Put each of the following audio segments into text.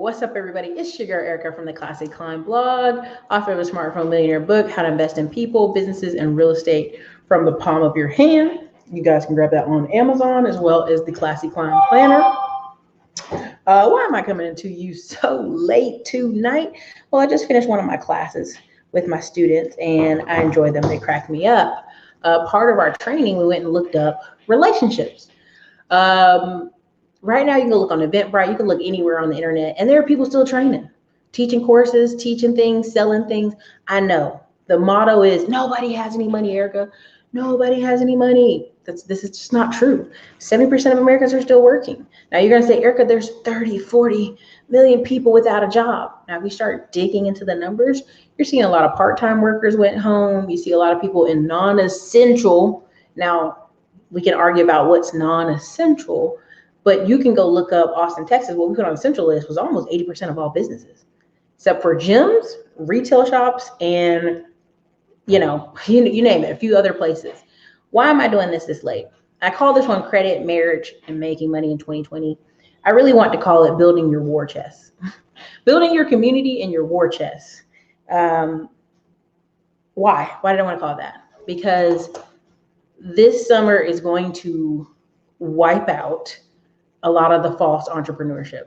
What's up, everybody? It's your girl Erica from the Classic Climb blog, author of the Smartphone Millionaire book, How to Invest in People, Businesses, and Real Estate from the Palm of Your Hand. You guys can grab that on Amazon as well as the Classic Climb Planner. Why am I coming to you so late tonight? Well, I just finished one of my classes with my students and I enjoy them. They crack me up. Part of our training, we went and looked up relationships. Right now, you can look on Eventbrite, you can look anywhere on the internet, and there are people still training, teaching courses, teaching things, selling things. I know the motto is nobody has any money, Erica. Nobody has any money. This is just not true. 70% of Americans are still working. Now you're going to say, Erica, there's 30, 40 million people without a job. Now, if we start digging into the numbers, you're seeing a lot of part-time workers went home. You see a lot of people in non-essential. Now, we can argue about what's non-essential, but you can go look up Austin, Texas. What we put on the central list was almost 80% of all businesses, except for gyms, retail shops, and you name it, a few other places. Why am I doing this late? I call this one Credit, Marriage, and Making Money in 2020. I really want to call it Building Your War Chest. Building your community and your war chest. Why? Why did I want to call it that? Because this summer is going to wipe out a lot of the false entrepreneurship.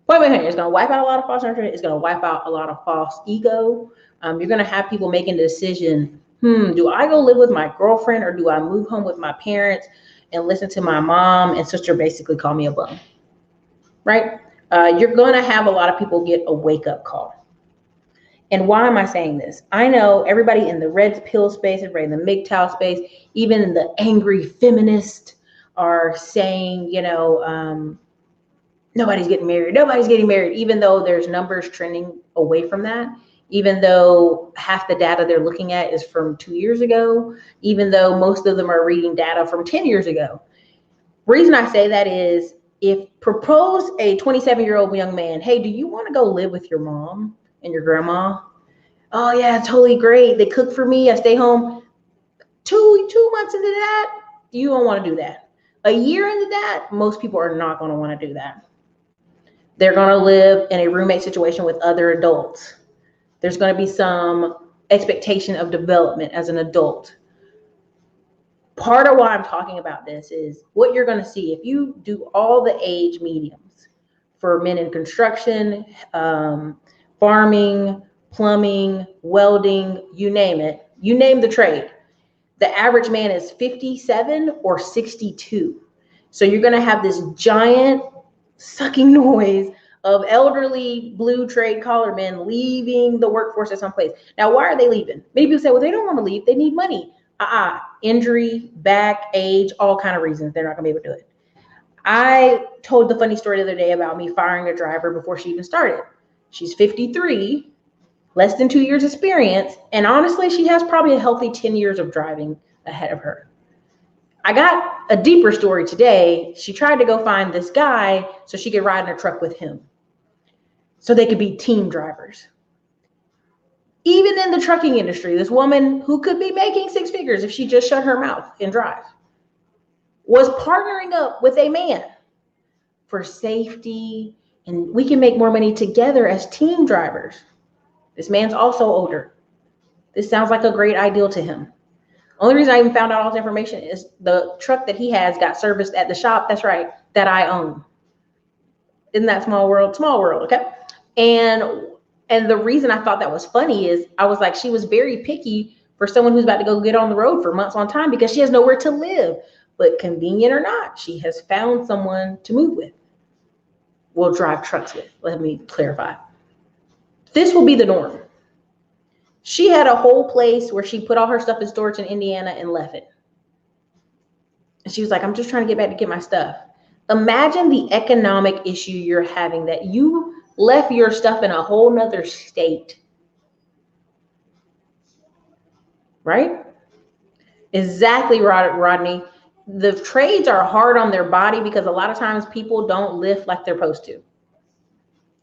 Wait, it's going to wipe out a lot of false entrepreneurship. It's going to wipe out a lot of false ego. You're going to have people making the decision, do I go live with my girlfriend or do I move home with my parents and listen to my mom and sister basically call me a bum, right? You're going to have a lot of people get a wake-up call. And why am I saying this? I know everybody in the red pill space, everybody in the MGTOW space, even in the angry feminist are saying, nobody's getting married, even though there's numbers trending away from that, even though half the data they're looking at is from 2 years ago, even though most of them are reading data from 10 years ago. Reason I say that is if propose a 27-year-old young man, hey, do you want to go live with your mom and your grandma? Oh yeah, totally great. They cook for me. I stay home. Two months into that, you don't want to do that. A year into that, most people are not going to want to do that. They're going to live in a roommate situation with other adults. There's going to be some expectation of development as an adult. Part of why I'm talking about this is what you're going to see if you do all the age mediums for men in construction, farming, plumbing, welding, you name it, you name the trade. The average man is 57 or 62. So you're going to have this giant sucking noise of elderly blue trade collar men leaving the workforce at some place. Now, why are they leaving? Many people say, well, they don't want to leave. They need money. Injury, back, age, all kind of reasons. They're not going to be able to do it. I told the funny story the other day about me firing a driver before she even started. She's 53, less than 2 years experience. And honestly, she has probably a healthy 10 years of driving ahead of her. I got a deeper story today. She tried to go find this guy so she could ride in a truck with him, so they could be team drivers. Even in the trucking industry, this woman who could be making six figures if she just shut her mouth and drive was partnering up with a man for safety, and we can make more money together as team drivers. This man's also older. This sounds like a great ideal to him. Only reason I even found out all this information is the truck that he has got serviced at the shop, that's right, that I own. Isn't that small world? Small world, okay? And the reason I thought that was funny is I was like, she was very picky for someone who's about to go get on the road for months on time because she has nowhere to live. But convenient or not, she has found someone to move with. Will drive trucks with. Let me clarify. This will be the norm. She had a whole place where she put all her stuff in storage in Indiana and left it. And she was like, I'm just trying to get back to get my stuff. Imagine the economic issue you're having that you left your stuff in a whole nother state. Right? Exactly, Rodney. The trades are hard on their body because a lot of times people don't lift like they're supposed to.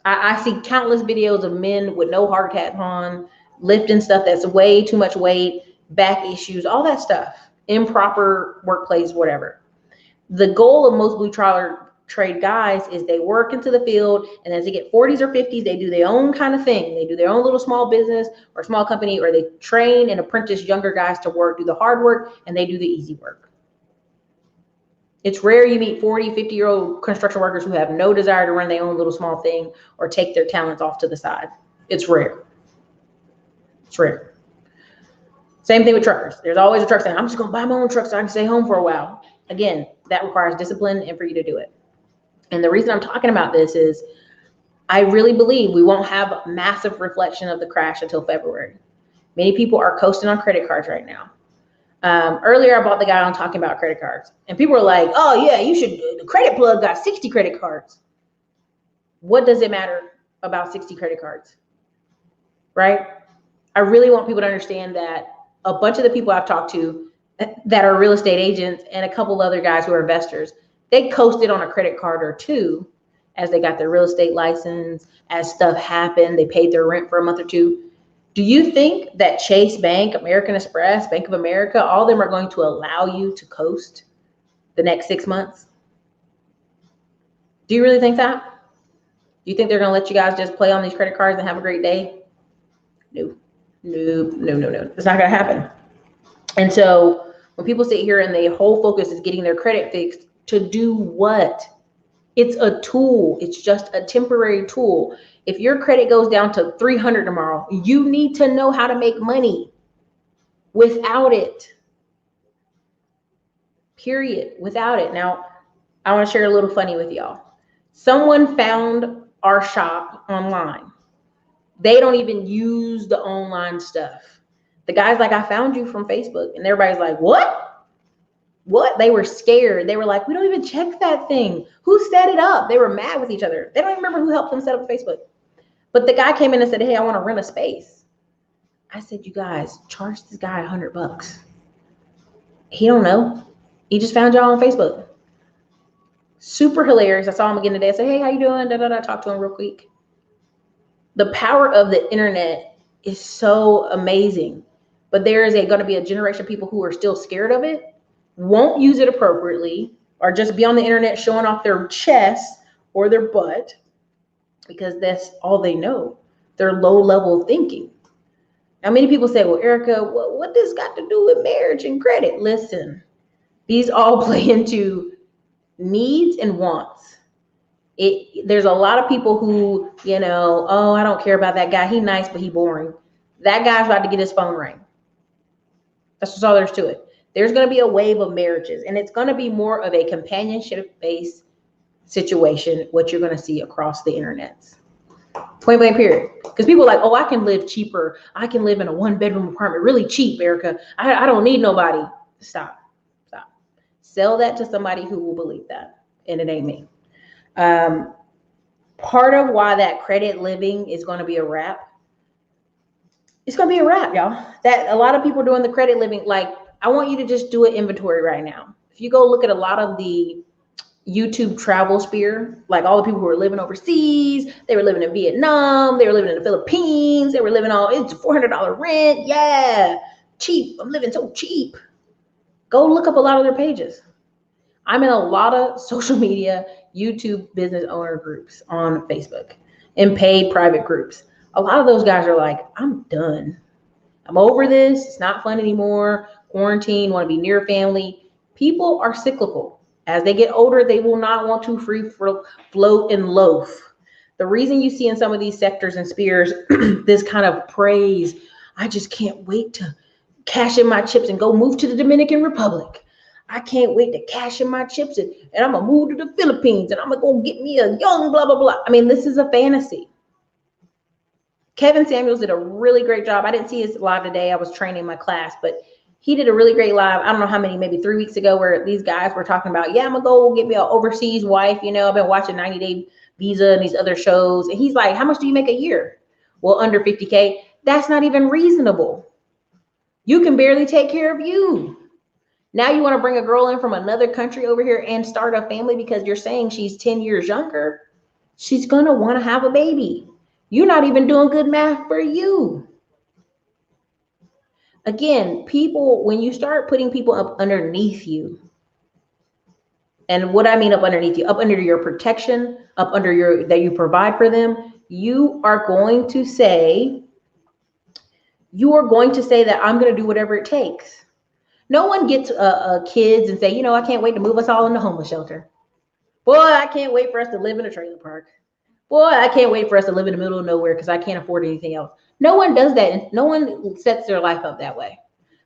I see countless videos of men with no hard hats on, lifting stuff that's way too much weight, back issues, all that stuff, improper workplace, whatever. The goal of most blue collar trade guys is they work into the field, and as they get 40s or 50s, they do their own kind of thing. They do their own little small business or small company, or they train and apprentice younger guys to work, do the hard work, and they do the easy work. It's rare you meet 40, 50-year-old construction workers who have no desire to run their own little small thing or take their talents off to the side. It's rare. It's rare. Same thing with truckers. There's always a truck saying, I'm just going to buy my own truck so I can stay home for a while. Again, that requires discipline and for you to do it. And the reason I'm talking about this is I really believe we won't have massive reflection of the crash until February. Many people are coasting on credit cards right now. Earlier, I bought the guy on talking about credit cards, and people were like, oh yeah, you should, the credit plug got 60 credit cards. What does it matter about 60 credit cards, right? I really want people to understand that a bunch of the people I've talked to that are real estate agents and a couple other guys who are investors, they coasted on a credit card or two as they got their real estate license, as stuff happened, they paid their rent for a month or two. Do you think that Chase Bank, American Express, Bank of America, all of them are going to allow you to coast the next 6 months? Do you really think that? Do you think they're going to let you guys just play on these credit cards and have a great day? No. It's not going to happen. And so when people sit here and their whole focus is getting their credit fixed, to do what? It's a tool. It's just a temporary tool. If your credit goes down to 300 tomorrow, you need to know how to make money without it. Period. Without it. Now, I want to share a little funny with y'all. Someone found our shop online. They don't even use the online stuff. The guy's like, I found you from Facebook. And everybody's like, what? What? They were scared. They were like, we don't even check that thing. Who set it up? They were mad with each other. They don't even remember who helped them set up Facebook. But the guy came in and said, hey, I want to rent a space. I said, you guys, charge this guy $100. He don't know. He just found y'all on Facebook. Super hilarious. I saw him again today. I said, hey, how you doing? Talk to him real quick. The power of the internet is so amazing. But there is going to be a generation of people who are still scared of it, won't use it appropriately, or just be on the internet showing off their chest or their butt because that's all they know. Their low level thinking. Now, many people say, well, Erica, what this got to do with marriage and credit? Listen, these all play into needs and wants. There's a lot of people who, oh, I don't care about that guy. He nice, but he boring. That guy's about to get his phone ring. That's just all there's to it. There's going to be a wave of marriages, and it's going to be more of a companionship-based situation, what you're going to see across the internets. Point blank period. Because people are like, oh, I can live cheaper. I can live in a 1-bedroom apartment really cheap, Erica. I don't need nobody. Stop. Sell that to somebody who will believe that, and it ain't me. Part of why that credit living is going to be a wrap. It's going to be a wrap, y'all. That a lot of people doing the credit living, like, I want you to just do an inventory right now. If you go look at a lot of the YouTube travel sphere, like all the people who were living overseas, they were living in Vietnam, they were living in the Philippines, they were living it's $400 rent. Yeah, cheap. I'm living so cheap. Go look up a lot of their pages. I'm in a lot of social media, YouTube business owner groups on Facebook and paid private groups. A lot of those guys are like, I'm done. I'm over this. It's not fun anymore. Quarantine, want to be near family. People are cyclical. As they get older, they will not want to free float and loaf. The reason you see in some of these sectors and spheres this kind of praise, I just can't wait to cash in my chips and go move to the Dominican Republic. I can't wait to cash in my chips and I'm going to move to the Philippines and I'm going to go get me a young blah, blah, blah. I mean, this is a fantasy. Kevin Samuels did a really great job. I didn't see his live today. I was training my class, but he did a really great live. I don't know how many, maybe 3 weeks ago, where these guys were talking about, yeah, I'm going to go get me an overseas wife. I've been watching 90 Day Visa and these other shows. And he's like, how much do you make a year? Well, under 50K. That's not even reasonable. You can barely take care of you. Now you want to bring a girl in from another country over here and start a family because you're saying she's 10 years younger. She's going to want to have a baby. You're not even doing good math for you. Again, people, when you start putting people up underneath you, And what I mean up underneath you, up under your protection, up under your, that you provide for them, you are going to say that I'm going to do whatever it takes. No one gets kids and say, you know, I can't wait to move us all in the homeless shelter. Boy, I can't wait for us to live in a trailer park. Boy, I can't wait for us to live in the middle of nowhere because I can't afford anything else. No one does that. No one sets their life up that way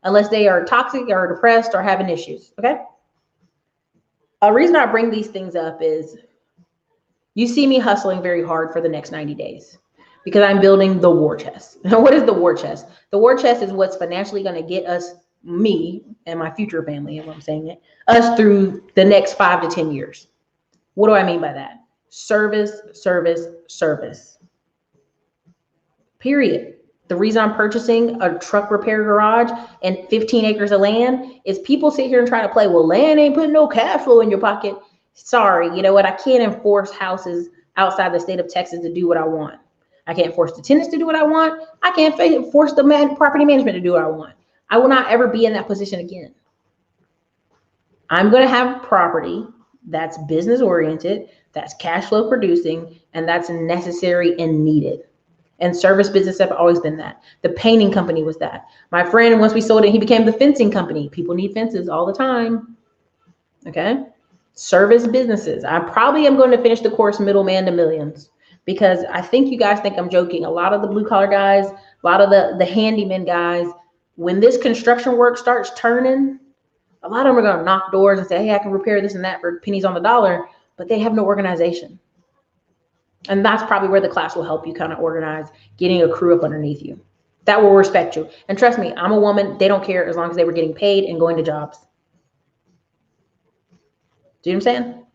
unless they are toxic or depressed or having issues. Okay. A reason I bring these things up is you see me hustling very hard for the next 90 days because I'm building the war chest. What is the war chest? The war chest is what's financially going to get us, me and my future family, if I'm saying it, us through the next 5 to 10 years. What do I mean by that? Service, service, service. Period. The reason I'm purchasing a truck repair garage and 15 acres of land is people sit here and try to play, well, land ain't putting no cash flow in your pocket. Sorry, you know what? I can't enforce houses outside the state of Texas to do what I want. I can't force the tenants to do what I want. I can't force the property management to do what I want. I will not ever be in that position again. I'm going to have property that's business oriented, that's cash flow producing, and that's necessary and needed. And service business have always been that. The painting company was that. My friend, once we sold it, he became the fencing company. People need fences all the time. Okay. Service businesses. I probably am going to finish the course Middleman to Millions because I think you guys think I'm joking. A lot of the blue collar guys, a lot of the handyman guys, when this construction work starts turning, a lot of them are going to knock doors and say, hey, I can repair this and that for pennies on the dollar, but they have no organization. And that's probably where the class will help you kind of organize, getting a crew up underneath you that will respect you. And trust me, I'm a woman. They don't care as long as they were getting paid and going to jobs. Do you know what I'm saying?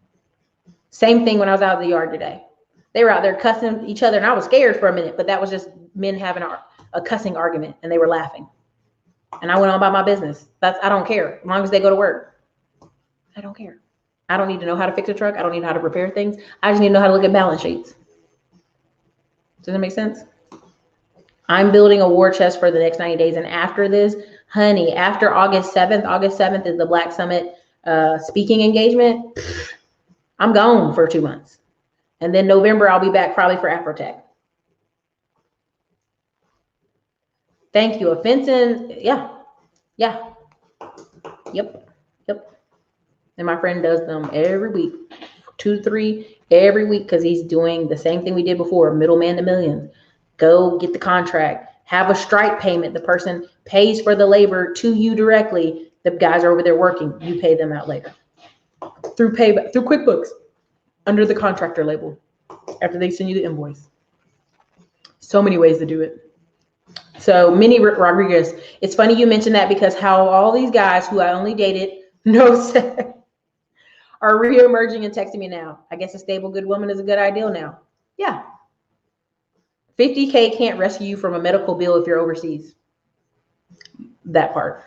Same thing when I was out in the yard today. They were out there cussing each other and I was scared for a minute, but that was just men having a cussing argument and they were laughing. And I went on about my business. I don't care. As long as they go to work. I don't care. I don't need to know how to fix a truck. I don't need to know how to repair things. I just need to know how to look at balance sheets. Does that make sense? I'm building a war chest for the next 90 days. And after this, honey, after August 7th is the Black Summit speaking engagement. I'm gone for 2 months. And then November, I'll be back probably for Afrotech. Thank you. Offensive. Yeah. Yep. And my friend does them every week, 2 to 3 every week, because he's doing the same thing we did before, Middleman to Millions. Go get the contract, have a strike payment. The person pays for the labor to you directly. The guys are over there working. You pay them out later through QuickBooks under the contractor label after they send you the invoice. So many ways to do it. So Minnie Rodriguez, it's funny you mentioned that because how all these guys who I only dated, no sex, are reemerging and texting me now. I guess a stable, good woman is a good ideal now. Yeah. 50K can't rescue you from a medical bill if you're overseas. That part.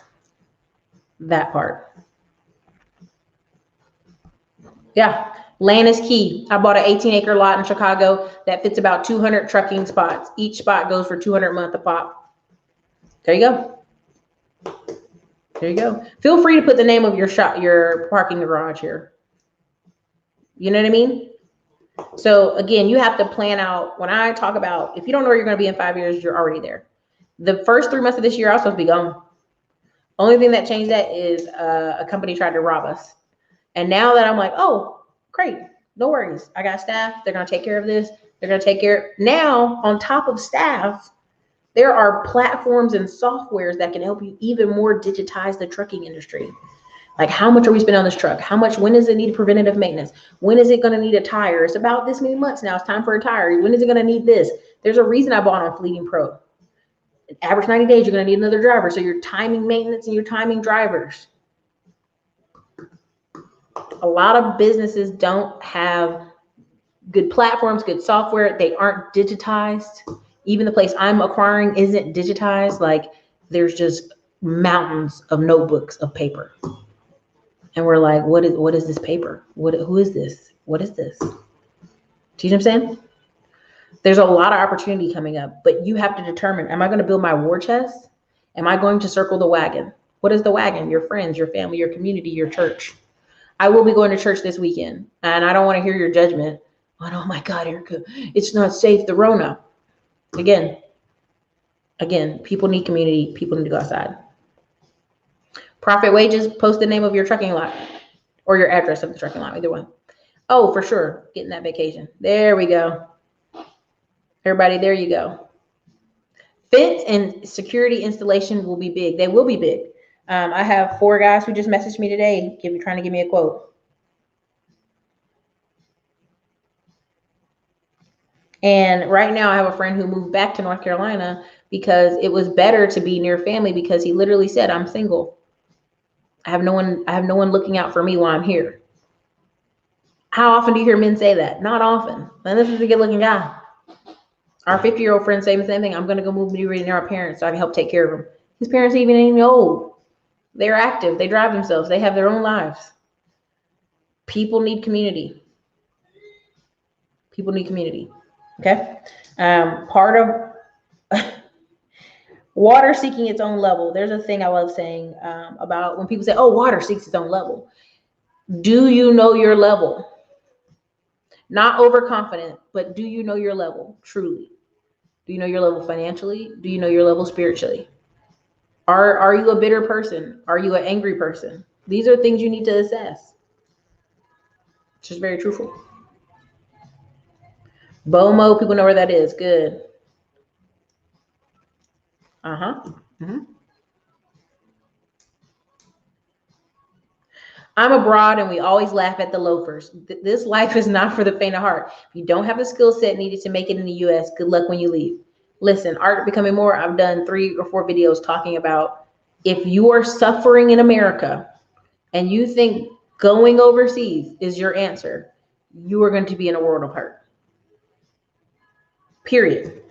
Yeah. Land is key. I bought an 18-acre lot in Chicago that fits about 200 trucking spots. Each spot goes for $200 a month a pop. There you go. Feel free to put the name of your parking garage here. You know what I mean? So again, you have to plan out. When I talk about, if you don't know where you're going to be in 5 years, you're already there. The first 3 months of this year, I was supposed to be gone. Only thing that changed that is a company tried to rob us. And now that I'm like, oh, great, no worries. I got staff. They're going to take care of this. They're going to take care. Now, on top of staff, there are platforms and softwares that can help you even more digitize the trucking industry. Like, how much are we spending on this truck? When does it need preventative maintenance? When is it going to need a tire? It's about this many months now. It's time for a tire. When is it going to need this? There's a reason I bought on Fleeting Pro. Average 90 days, you're going to need another driver. So you're timing maintenance and you're timing drivers. A lot of businesses don't have good platforms, good software. They aren't digitized. Even the place I'm acquiring isn't digitized. Like, there's just mountains of notebooks of paper. And we're like, what is this paper? Who is this? What is this? Do you know what I'm saying? There's a lot of opportunity coming up, but you have to determine, am I going to build my war chest? Am I going to circle the wagon? What is the wagon? Your friends, your family, your community, your church. I will be going to church this weekend, and I don't want to hear your judgment on, oh my God, Erica, it's not safe, the Rona. Again, people need community. People need to go outside. Profit wages, post the name of your trucking lot or your address of the trucking lot, either one. Oh, for sure, getting that vacation. There we go. Everybody, there you go. Fence and security installation will be big. They will be big. I have 4 guys who just messaged me today, trying to give me a quote. And right now I have a friend who moved back to North Carolina because it was better to be near family, because he literally said, I'm single. I have no one looking out for me while I'm here. How often do you hear men say that? Not often. And this is a good looking guy. Our 50-year-old friend saying the same thing. I'm going to go move near our parents so I can help take care of them. His parents ain't even old. They're active. They drive themselves. They have their own lives. People need community. People need community. Okay. Part of water seeking its own level. There's a thing I love saying about when people say, oh, water seeks its own level. Do you know your level? Not overconfident, but do you know your level truly? Do you know your level financially? Do you know your level spiritually? Are you a bitter person? Are you an angry person? These are things you need to assess. It's just very truthful. BOMO, people know where that is. Good. Mm-hmm. I'm abroad and we always laugh at the loafers. This life is not for the faint of heart. If you don't have the skill set needed to make it in the US, good luck when you leave. Listen, Art Becoming More, I've done 3 or 4 videos talking about, if you are suffering in America and you think going overseas is your answer, you are going to be in a world of hurt. Period.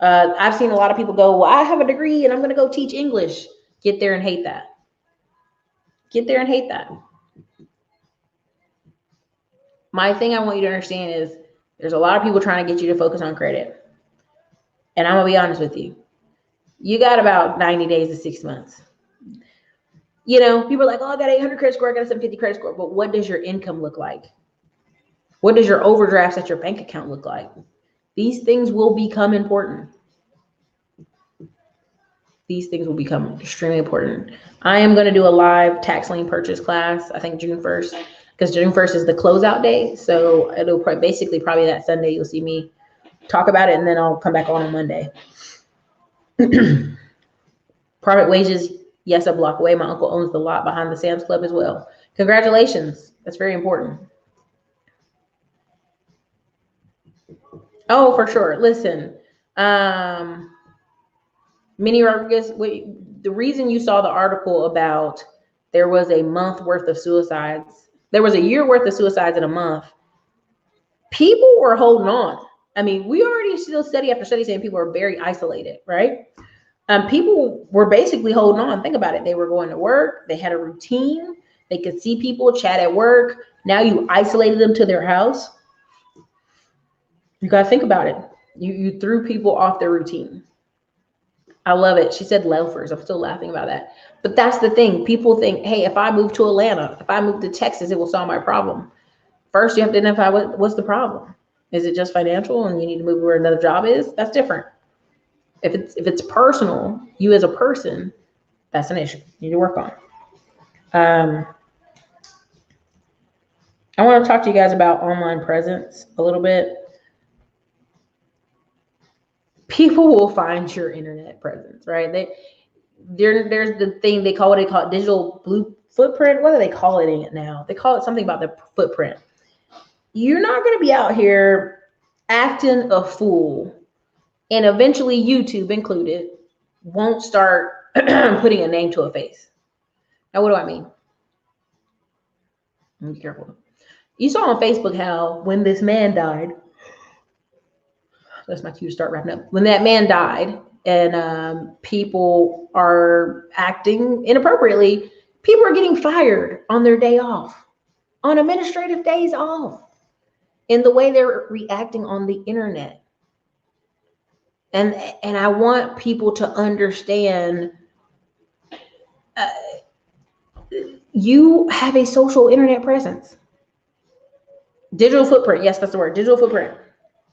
I've seen a lot of people go, well, I have a degree and I'm going to go teach English. Get there and hate that. My thing I want you to understand is there's a lot of people trying to get you to focus on credit. And I'm going to be honest with you. You got about 90 days to 6 months. You know, people are like, oh, I got 800 credit score, I got a 750 credit score. But what does your income look like? What does your overdrafts at your bank account look like? These things will become important. These things will become extremely important. I am going to do a live tax lien purchase class, I think June 1st, because June 1st is the closeout day. So it'll probably that Sunday, you'll see me talk about it, and then I'll come back on Monday. Private wages, yes, a block away. My uncle owns the lot behind the Sam's Club as well. Congratulations. That's very important. Oh, for sure. Listen, Minnie Rodriguez, the reason you saw the article about there was a month worth of suicides, there was a year worth of suicides in a month, people were holding on. I mean, we already still study after study saying people are very isolated, right? People were basically holding on. Think about it. They were going to work. They had a routine. They could see people, chat at work. Now you isolated them to their house. You got to think about it. You threw people off their routine. I love it. She said loafers. I'm still laughing about that. But that's the thing. People think, hey, if I move to Atlanta, if I move to Texas, it will solve my problem. First, you have to identify what's the problem. Is it just financial and you need to move where another job is? That's different. If it's personal, you as a person, that's an issue you need to work on. I want to talk to you guys about online presence a little bit. People will find your internet presence, right? There's the thing they call it digital blue footprint. What do they call it now? They call it something about the footprint. You're not going to be out here acting a fool, and eventually YouTube included won't start putting a name to a face. Now, what do I mean? Be careful. You saw on Facebook how when this man died, that's my cue to start wrapping up. When that man died and people are acting inappropriately, people are getting fired on their day off, on administrative days off, in the way they're reacting on the internet. And I want people to understand, You have a social internet presence. Digital footprint. Yes, that's the word. Digital footprint.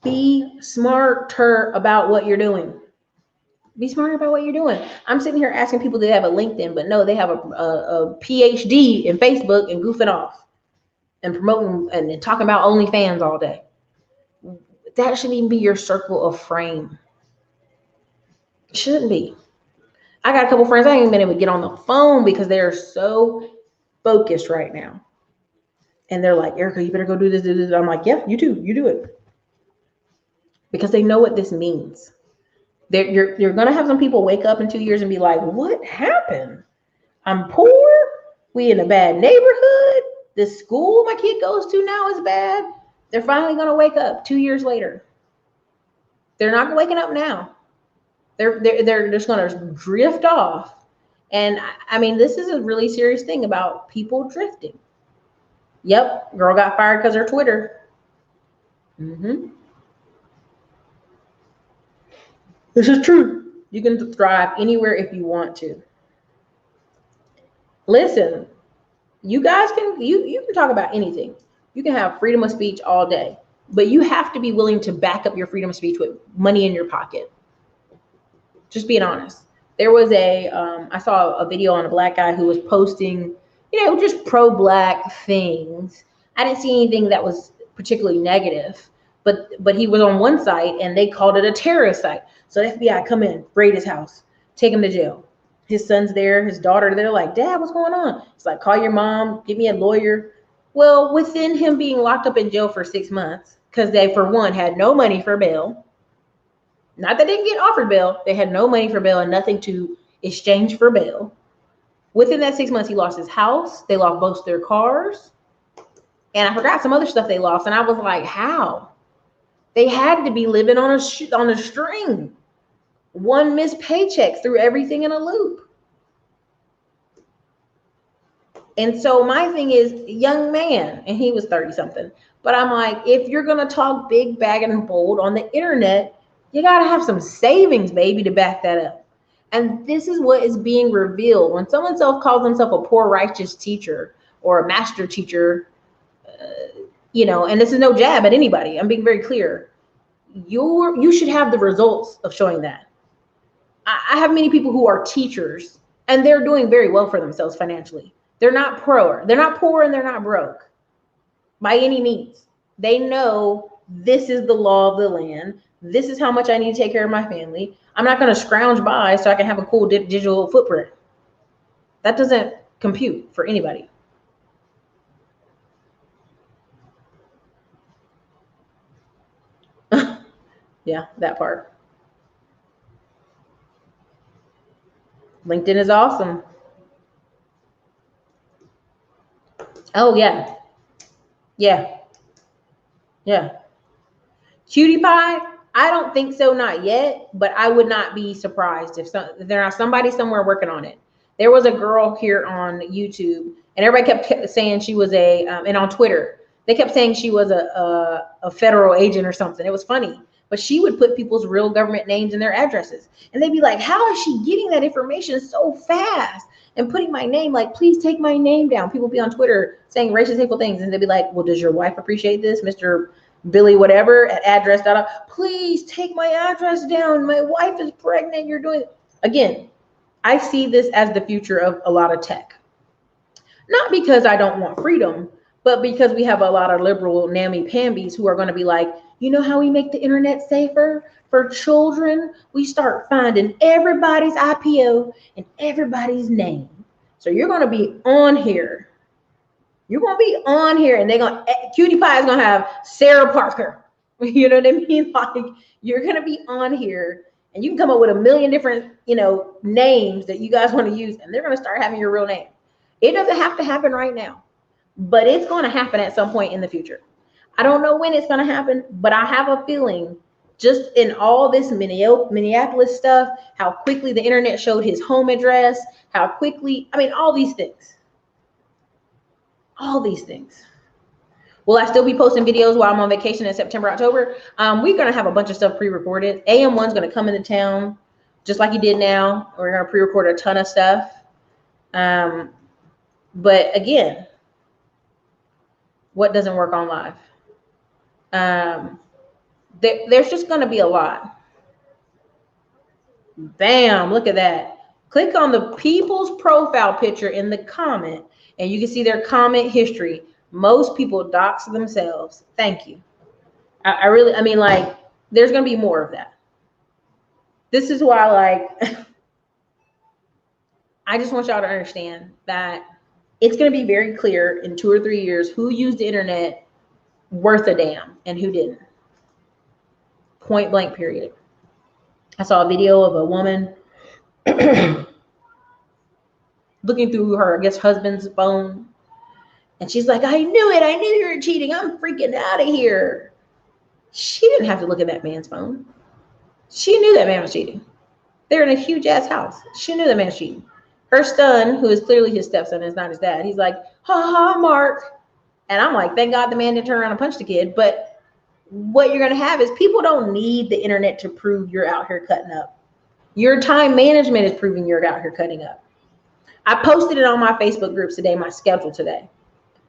Be smarter about what you're doing. Be smarter about what you're doing. I'm sitting here asking people to have a LinkedIn, but no, they have a PhD in Facebook and goofing off and promoting and talking about OnlyFans all day. That shouldn't even be your circle of frame. It shouldn't be. I got a couple friends I ain't even been able to get on the phone because they're so focused right now. And they're like, Erica, you better go do this, do this. I'm like, yeah, you too. You do it. Because they know what this means. You're going to have some people wake up in 2 years and be like, what happened? I'm poor. We in a bad neighborhood. The school my kid goes to now is bad. They're finally going to wake up 2 years later. They're not waking up now. They're just going to drift off. And I mean, this is a really serious thing about people drifting. Yep, girl got fired because of her Twitter. This is true. You can thrive anywhere if you want to. Listen, you guys can you can talk about anything. You can have freedom of speech all day, but you have to be willing to back up your freedom of speech with money in your pocket. Just being honest. There was I saw a video on a black guy who was posting, just pro-black things. I didn't see anything that was particularly negative, but he was on one site and they called it a terrorist site. So the FBI come in, raid his house, take him to jail. His son's there, his daughter, they're like, Dad, what's going on? It's like, call your mom, give me a lawyer. Well, within him being locked up in jail for 6 months, because they, for one, had no money for bail. Not that they didn't get offered bail. They had no money for bail and nothing to exchange for bail. Within that 6 months, he lost his house. They lost both their cars. And I forgot some other stuff they lost. And I was like, how? They had to be living on a string. One missed paycheck threw everything in a loop. And so my thing is, young man, and he was 30 something. But I'm like, if you're going to talk big, bag, and bold on the internet, you got to have some savings, baby, to back that up. And this is what is being revealed. When someone calls themselves a poor righteous teacher or a master teacher, and this is no jab at anybody. I'm being very clear. You should have the results of showing that. I have many people who are teachers and they're doing very well for themselves financially. They're not poor and they're not broke by any means. They know this is the law of the land. This is how much I need to take care of my family. I'm not going to scrounge by so I can have a cool digital footprint. That doesn't compute for anybody. Yeah, that part. LinkedIn is awesome. Oh, yeah. Yeah. Yeah. Cutie Pie? I don't think so, not yet, but I would not be surprised if there's somebody somewhere working on it. There was a girl here on YouTube, and everybody kept saying she was and on Twitter, they kept saying she was a federal agent or something. It was funny, but she would put people's real government names and their addresses, and they'd be like, how is she getting that information so fast? And putting my name, like, please take my name down. People be on Twitter saying racist, hateful things, and they'd be like, well, does your wife appreciate this, Mr. Billy whatever at address. Please take my address down. My wife is pregnant. You're doing it. Again, I see this as the future of a lot of tech. Not because I don't want freedom, but because we have a lot of liberal namby-pambies who are going to be like, you know how we make the internet safer for children? We start finding everybody's IPO and everybody's name. So you're going to be on here. You're going to be on here and Cutie Pie is going to have Sarah Parker. You know what I mean? Like, you're going to be on here and you can come up with a million different, names that you guys want to use, and they're going to start having your real name. It doesn't have to happen right now, but it's going to happen at some point in the future. I don't know when it's going to happen, but I have a feeling just in all this Minneapolis stuff, how quickly the internet showed his home address, how quickly, all these things. All these things. Will I still be posting videos while I'm on vacation in September, October? We're going to have a bunch of stuff pre-recorded. AM1's going to come into town just like he did now. We're going to pre-record a ton of stuff. But again, what doesn't work on live? There's just going to be a lot. Bam, look at that. Click on the people's profile picture in the comment, and you can see their comment history. Most people dox themselves. Thank you. I really, I mean, like, there's going to be more of that. This is why, like, I just want y'all to understand that it's going to be very clear in 2 or 3 years who used the internet worth a damn and who didn't. Point blank, period. I saw a video of a woman looking through her, I guess, husband's phone. And she's like, I knew it. I knew you were cheating. I'm freaking out of here. She didn't have to look at that man's phone. She knew that man was cheating. They're in a huge ass house. She knew that man was cheating. Her son, who is clearly his stepson, is not his dad. He's like, ha ha, Mark. And I'm like, thank God the man didn't turn around and punch the kid. But what you're going to have is people don't need the internet to prove you're out here cutting up. Your time management is proving you're out here cutting up. I posted it on my Facebook groups today, my schedule today.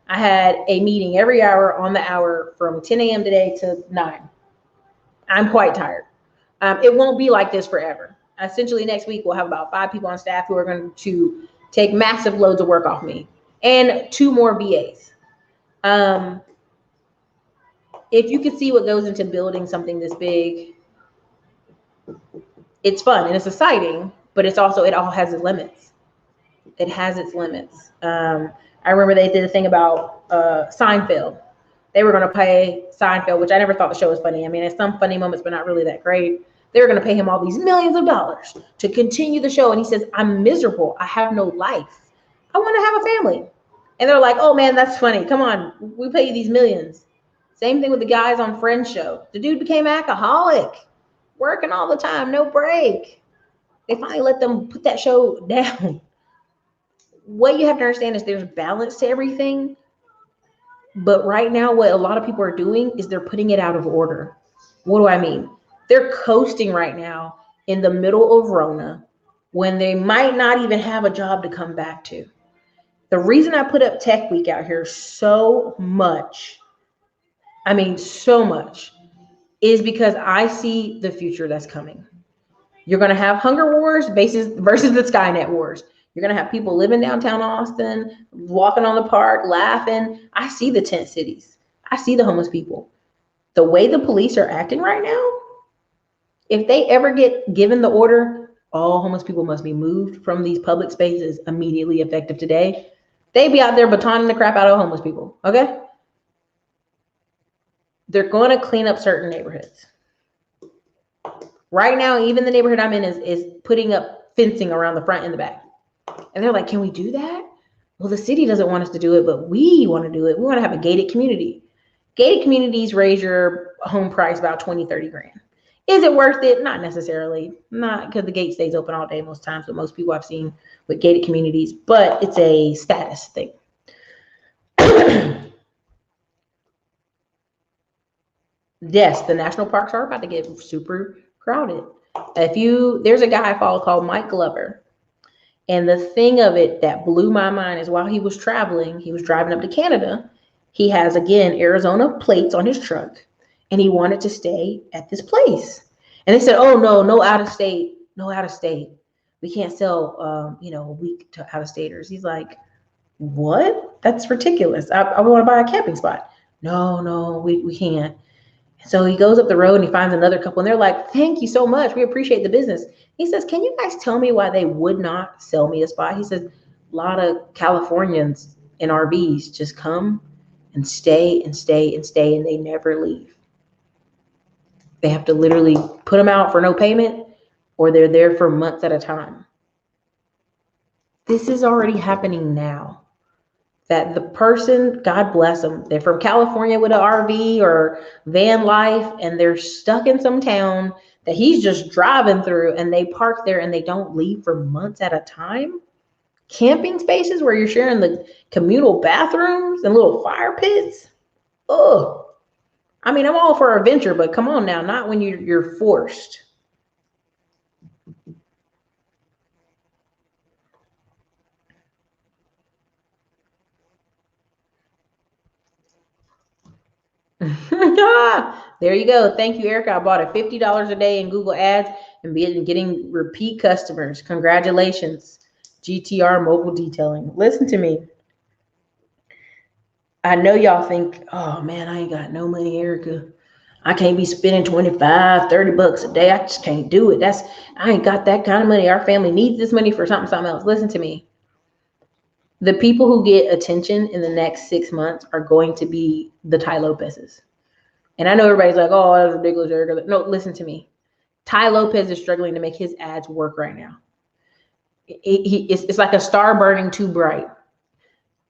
I had a meeting every hour on the hour from 10 a.m. today to 9. I'm quite tired. It won't be like this forever. Essentially, next week, we'll have about 5 people on staff who are going to take massive loads of work off me and 2 more BAs. If you can see what goes into building something this big, it's fun and it's exciting, but it's also, it all has its limits. It has its limits. I remember they did a thing about Seinfeld. They were going to pay Seinfeld, which I never thought the show was funny. I mean, it's some funny moments, but not really that great. They were going to pay him all these millions of dollars to continue the show. And he says, I'm miserable. I have no life. I want to have a family. And they're like, oh man, that's funny. Come on, we pay you these millions. Same thing with the guys on Friends show. The dude became alcoholic, working all the time, no break. They finally let them put that show down. What you have to understand is there's balance to everything. But right now, what a lot of people are doing is they're putting it out of order. What do I mean? They're coasting right now in the middle of Rona when they might not even have a job to come back to. The reason I put up Tech Week out here so much, I mean, so much, is because I see the future that's coming. You're going to have hunger wars versus the Skynet wars. You're going to have people living downtown Austin, walking on the park, laughing. I see the tent cities. I see the homeless people. The way the police are acting right now, if they ever get given the order, all homeless people must be moved from these public spaces immediately, effective today, they be out there batoning the crap out of homeless people, okay? They're going to clean up certain neighborhoods. Right now, even the neighborhood I'm in is putting up fencing around the front and the back. And they're like, can we do that? Well, the city doesn't want us to do it, but we want to do it. We want to have a gated community. Gated communities raise your home price about 20, 30 grand. Is it worth it? Not necessarily. Not because the gate stays open all day most times, but most people I've seen with gated communities, but it's a status thing. Yes, the national parks are about to get super crowded. There's a guy I follow called Mike Glover. And the thing of it that blew my mind is while he was traveling, he was driving up to Canada. He has, again, Arizona plates on his truck, and he wanted to stay at this place. And they said, oh, no out of state, no out of state. We can't sell, a week to out of staters. He's like, what? That's ridiculous. I want to buy a camping spot. No, we can't. So he goes up the road and he finds another couple, and they're like, thank you so much. We appreciate the business. He says, can you guys tell me why they would not sell me a spot? He says, a lot of Californians in RVs just come and stay and stay and stay, and they never leave. They have to literally put them out for no payment, or they're there for months at a time. This is already happening now. That the person, God bless them, they're from California with an RV or van life, and they're stuck in some town that he's just driving through, and they park there and they don't leave for months at a time. Camping spaces where you're sharing the communal bathrooms and little fire pits. Ugh. I mean, I'm all for adventure, but come on now, not when you're forced. There you go. Thank you, Erica. I bought it $50 a day in Google Ads and getting repeat customers. Congratulations, GTR Mobile Detailing. Listen to me. I know y'all think, oh man, I ain't got no money, Erica. I can't be spending 25, $30 a day. I just can't do it. I ain't got that kind of money. Our family needs this money for something else. Listen to me. The people who get attention in the next 6 months are going to be the Ty Lopez's. And I know everybody's like, oh, that's ridiculous, Erica. No, listen to me. Ty Lopez is struggling to make his ads work right now. It's like a star burning too bright.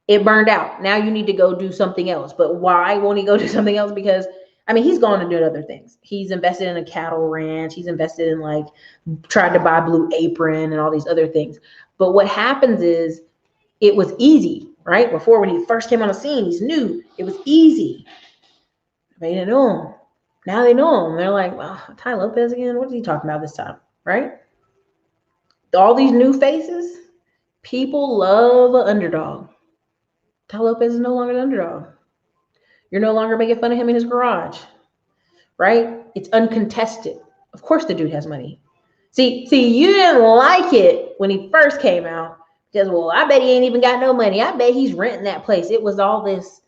It burned out. Now you need to go do something else. But why won't he go do something else? Because he's gone to do other things. He's invested in a cattle ranch. He's invested in tried to buy Blue Apron and all these other things. But what happens is it was easy, right? Before, when he first came on the scene, he's new. It was easy. They didn't know him. Now they know him. They're like, well, Ty Lopez again? What is he talking about this time, right? All these new faces, people love an underdog. Ty Lopez is no longer an underdog. You're no longer making fun of him in his garage, right? It's uncontested. Of course the dude has money. See, you didn't like it when he first came out because, well, I bet he ain't even got no money. I bet he's renting that place. It was all this,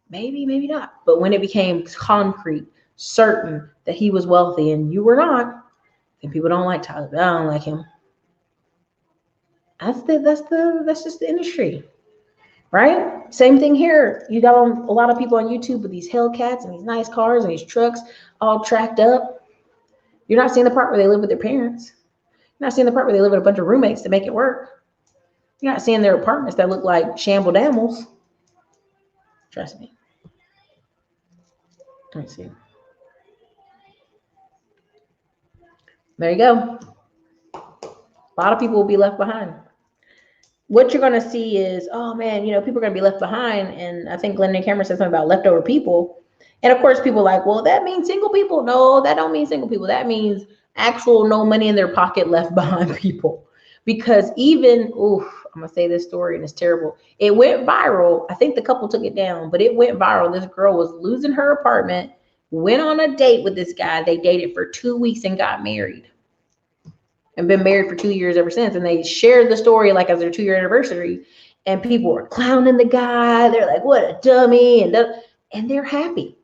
maybe not. But when it became concrete, certain that he was wealthy and you were not, then people don't like Tyler. I don't like him. That's just the industry. Right? Same thing here. You got a lot of people on YouTube with these Hellcats and these nice cars and these trucks all tracked up. You're not seeing the part where they live with their parents. You're not seeing the part where they live with a bunch of roommates to make it work. You're not seeing their apartments that look like shamble damels. Trust me. Let me see. There you go. A lot of people will be left behind. What you're going to see is, oh man, people are going to be left behind. And I think Glendon Cameron said something about leftover people. And of course, people are like, well, that means single people. No, that don't mean single people. That means actual no money in their pocket left behind people. Because I'm going to say this story and it's terrible. It went viral. I think the couple took it down, but it went viral. This girl was losing her apartment, went on a date with this guy. They dated for 2 weeks and got married. And been married for 2 years ever since. And they shared the story as their 2-year anniversary. And people were clowning the guy. They're like, what a dummy. And they're happy.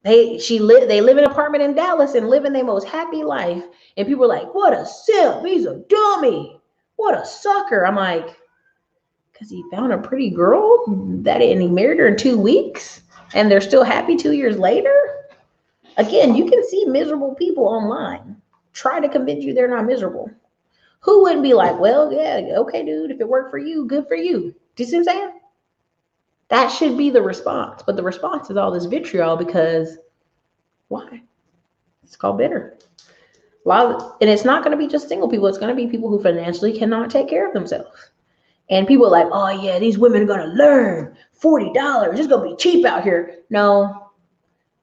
They live in an apartment in Dallas and living their most happy life. And people are like, what a simp. He's a dummy. What a sucker. I'm like, because he found a pretty girl and he married her in 2 weeks. And they're still happy 2 years later. Again, you can see miserable people online. Try to convince you they're not miserable. Who wouldn't be like, well, yeah, okay, dude, if it worked for you, good for you. Do you see what I'm saying? That should be the response. But the response is all this vitriol because why? It's called bitter. And it's not going to be just single people. It's going to be people who financially cannot take care of themselves. And people are like, oh, yeah, these women are going to learn $40. It's going to be cheap out here. No.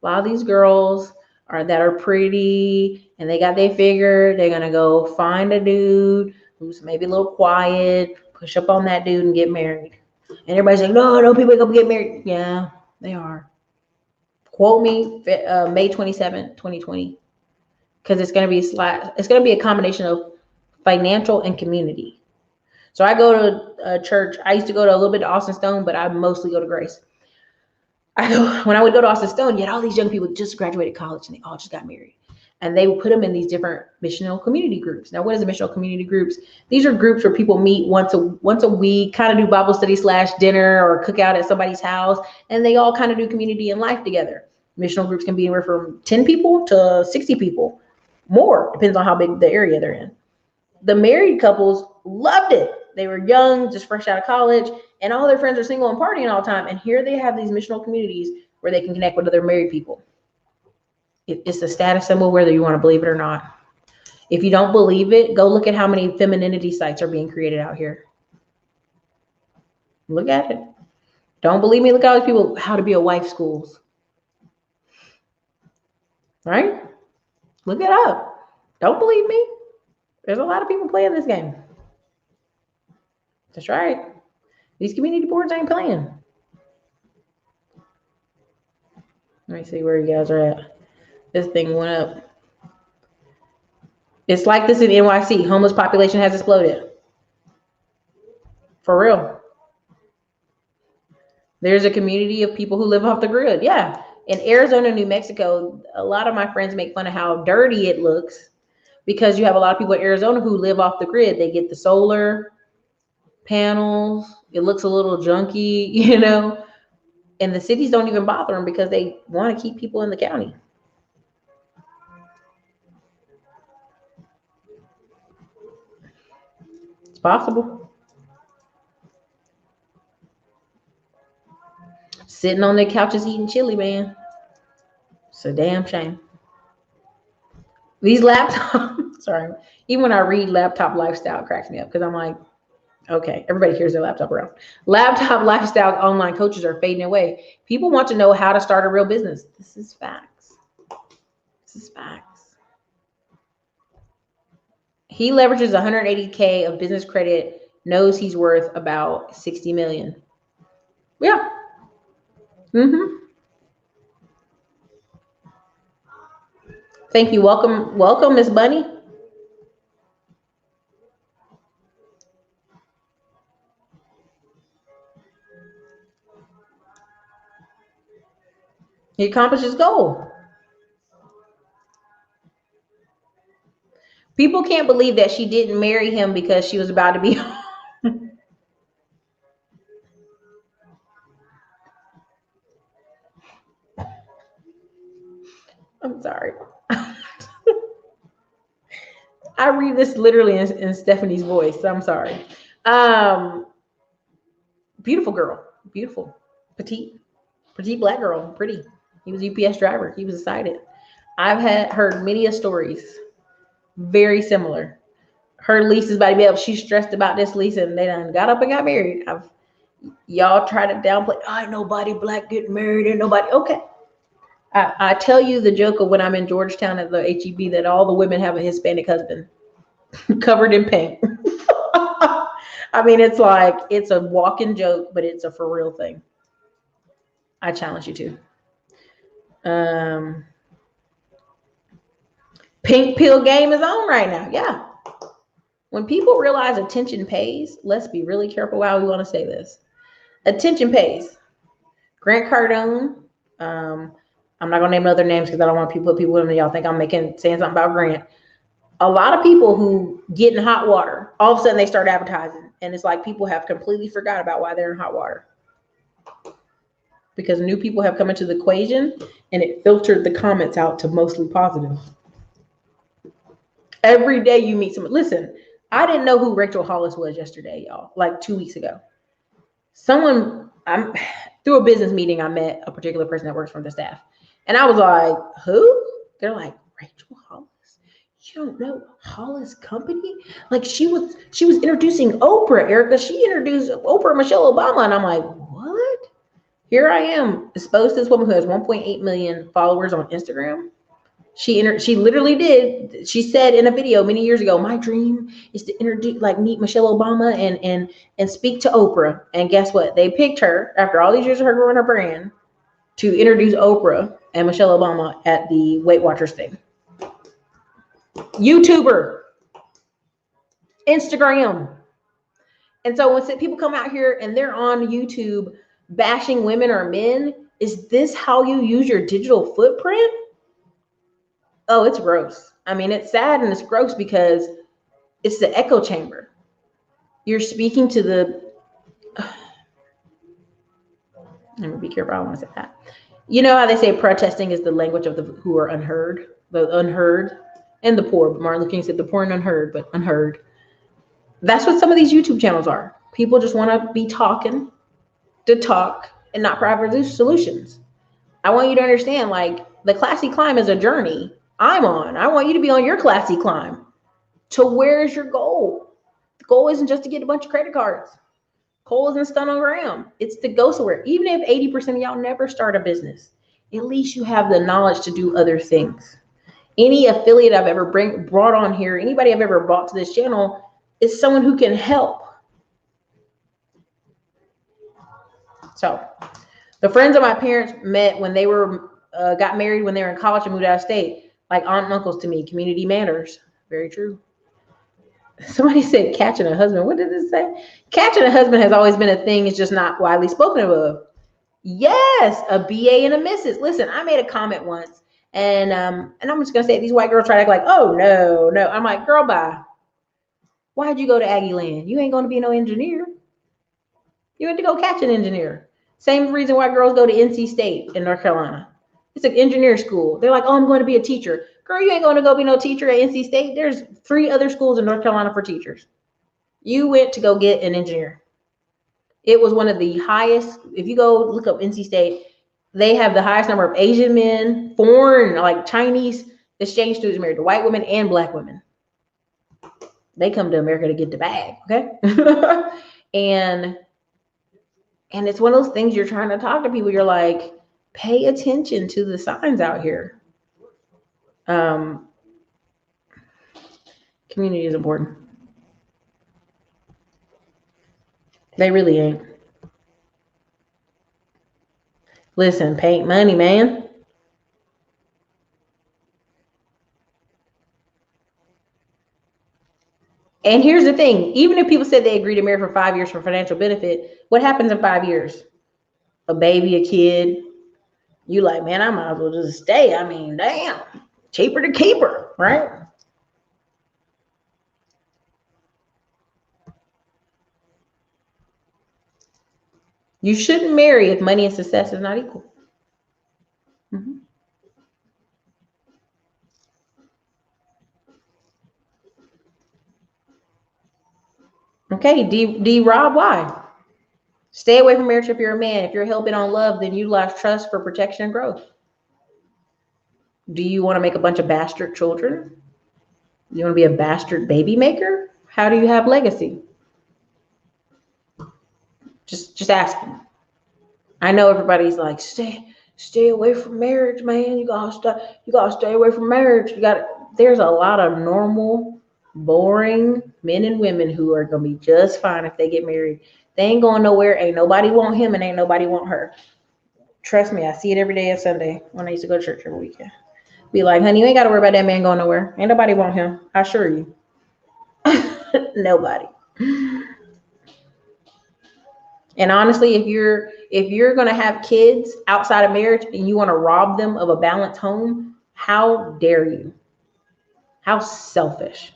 A lot of these girls that are pretty and they got their figure, they're going to go find a dude who's maybe a little quiet, push up on that dude and get married. And everybody's like, no, people are going to get married. Yeah, they are. Quote me May 27th, 2020. Because it's going to be a combination of financial and community. So I go to a church. I used to go to a little bit to Austin Stone, but I mostly go to Grace. When I would go to Austin Stone, you had all these young people just graduated college and they all just got married. And they would put them in these different missional community groups. Now, what is a missional community groups? These are groups where people meet once a week, kind of do Bible study / dinner or cook out at somebody's house. And they all kind of do community and life together. Missional groups can be anywhere from 10 people to 60 people. More, depends on how big the area they're in. The married couples loved it. They were young, just fresh out of college, and all their friends are single and partying all the time. And here they have these missional communities where they can connect with other married people. It's a status symbol, whether you want to believe it or not. If you don't believe it, go look at how many femininity sites are being created out here. Look at it. Don't believe me? Look at all these people, how to be a wife schools. Right? Look it up. Don't believe me? There's a lot of people playing this game. That's right. These community boards ain't playing. Let me see where you guys are at. This thing went up. It's like this in NYC. Homeless population has exploded. For real. There's a community of people who live off the grid. Yeah. In Arizona, New Mexico, a lot of my friends make fun of how dirty it looks because you have a lot of people in Arizona who live off the grid. They get the solar panels. It looks a little junky, you know, and the cities don't even bother them because they want to keep people in the county. It's possible. Sitting on their couches eating chili, man. It's a damn shame. These laptops, sorry, even when I read laptop lifestyle, it cracks me up because I'm like, okay, everybody hears their laptop around. Laptop lifestyle online coaches are fading away. People want to know how to start a real business. This is facts. This is facts. He leverages 180K of business credit, knows he's worth about 60 million. Yeah. Thank you. Welcome, Miss Bunny. He accomplished his goal. People can't believe that she didn't marry him because she was about to be. I'm sorry. I read this literally in Stephanie's voice. I'm sorry. Um, Beautiful girl, beautiful, petite black girl, pretty. He was a UPS driver. He was excited. I've heard many a stories very similar. Her lease is about to be up. She's stressed about this lease, and they done got up and got married. Y'all try to downplay. Oh, ain't nobody black getting married. Ain't nobody. Okay. I tell you the joke of when I'm in Georgetown at the HEB that all the women have a Hispanic husband covered in paint. I mean, it's like, it's a walking joke, but it's a for real thing. I challenge you to. Pink pill game is on right now. Yeah. When people realize attention pays, let's be really careful how we want to say this. Attention pays. Grant Cardone. I'm not gonna name other names because I don't want people in y'all think I'm saying something about Grant. A lot of people who get in hot water, all of a sudden they start advertising, and it's like people have completely forgot about why they're in hot water. Because new people have come into the equation and it filtered the comments out to mostly positive. Every day you meet someone. Listen, I didn't know who Rachel Hollis was yesterday, y'all, like 2 weeks ago. I'm through a business meeting, I met a particular person that works for the staff. And I was like, who? They're like, Rachel Hollis? You don't know Hollis Company? Like she was introducing Oprah, Erica. She introduced Oprah, Michelle Obama. And I'm like, what? Here I am exposed to this woman who has 1.8 million followers on Instagram. She literally did. She said in a video many years ago, my dream is to meet Michelle Obama and speak to Oprah. And guess what? They picked her after all these years of her growing her brand to introduce Oprah and Michelle Obama at the Weight Watchers thing. YouTuber, Instagram. And so when people come out here and they're on YouTube bashing women or men, is this how you use your digital footprint? Oh, it's gross. I mean, it's sad and it's gross because it's the echo chamber. You're speaking to the. Let me be careful. I don't want to say that. You know how they say protesting is the language of the who are unheard, the unheard, and the poor. But Martin Luther King said the poor and unheard, but unheard. That's what some of these YouTube channels are. People just want to be talking to talk and not provide solutions. I want you to understand, like, the classy climb is a journey I'm on. I want you to be on your classy climb. To where's your goal? The goal isn't just to get a bunch of credit cards. Goal isn't stand on ground. It's to go somewhere. Even if 80% of y'all never start a business, at least you have the knowledge to do other things. Any affiliate I've ever brought on here, anybody I've ever brought to this channel is someone who can help. So the friends of my parents met when they were got married when they were in college and moved out of state. Like aunt and uncles to me. Community matters. Very true. Somebody said catching a husband. What did it say? Catching a husband has always been a thing. It's just not widely spoken of. Yes, a BA and a Mrs. Listen, I made a comment once, and I'm just gonna say these white girls try to act like, oh no, no. I'm like, girl, bye. Why'd you go to Aggie Land? You ain't gonna be no engineer. You went to go catch an engineer. Same reason why girls go to NC State in North Carolina. It's an engineer school. They're like, oh, I'm going to be a teacher. Girl, you ain't going to go be no teacher at NC State. There's 3 other schools in North Carolina for teachers. You went to go get an engineer. It was one of the highest. If you go look up NC State, they have the highest number of Asian men, foreign, like Chinese exchange students married to white women and black women. They come to America to get the bag, okay? And it's one of those things you're trying to talk to people. You're like, pay attention to the signs out here. Community is important. They really ain't. Listen, paint money, man. And here's the thing. Even if people said they agree to marry for 5 years for financial benefit, what happens in 5 years? A baby, a kid. You like, man, I might as well just stay. I mean, damn. Cheaper to keep her, right? You shouldn't marry if money and success is not equal. Mm-hmm. Okay, D Rob, why? Stay away from marriage if you're a man. If you're hell bent on love, then utilize trust for protection and growth. Do you want to make a bunch of bastard children? You want to be a bastard baby maker? How do you have legacy? Just asking. I know everybody's like, stay away from marriage, man. You gotta stay away from marriage. There's a lot of normal, boring men and women who are gonna be just fine if they get married. They ain't going nowhere. Ain't nobody want him and ain't nobody want her. Trust me, I see it every day at Sunday when I used to go to church every weekend. Be like, honey, you ain't gotta worry about that man going nowhere. Ain't nobody want him. I assure you. Nobody. And honestly, if you're gonna have kids outside of marriage and you want to rob them of a balanced home, how dare you? How selfish.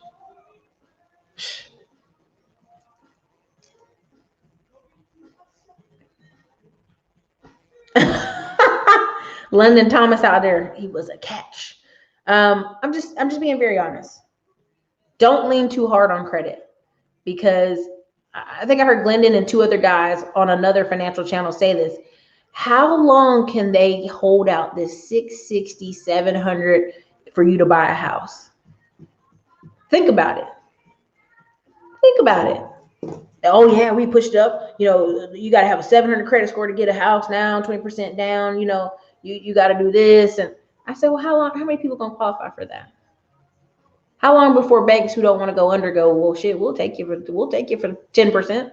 London Thomas out there, he was a catch. I'm just being very honest. Don't lean too hard on credit, because I think I heard Glendon and 2 other guys on another financial channel say this. How long can they hold out this 660, 700 for you to buy a house? Think about it. Think about it. Oh yeah, we pushed up. You know, you got to have a 700 credit score to get a house now, 20% down. You know, you got to do this. And I said, well, how long? How many people gonna qualify for that? How long before banks who don't want to go under go, well, shit, we'll take you for 10%.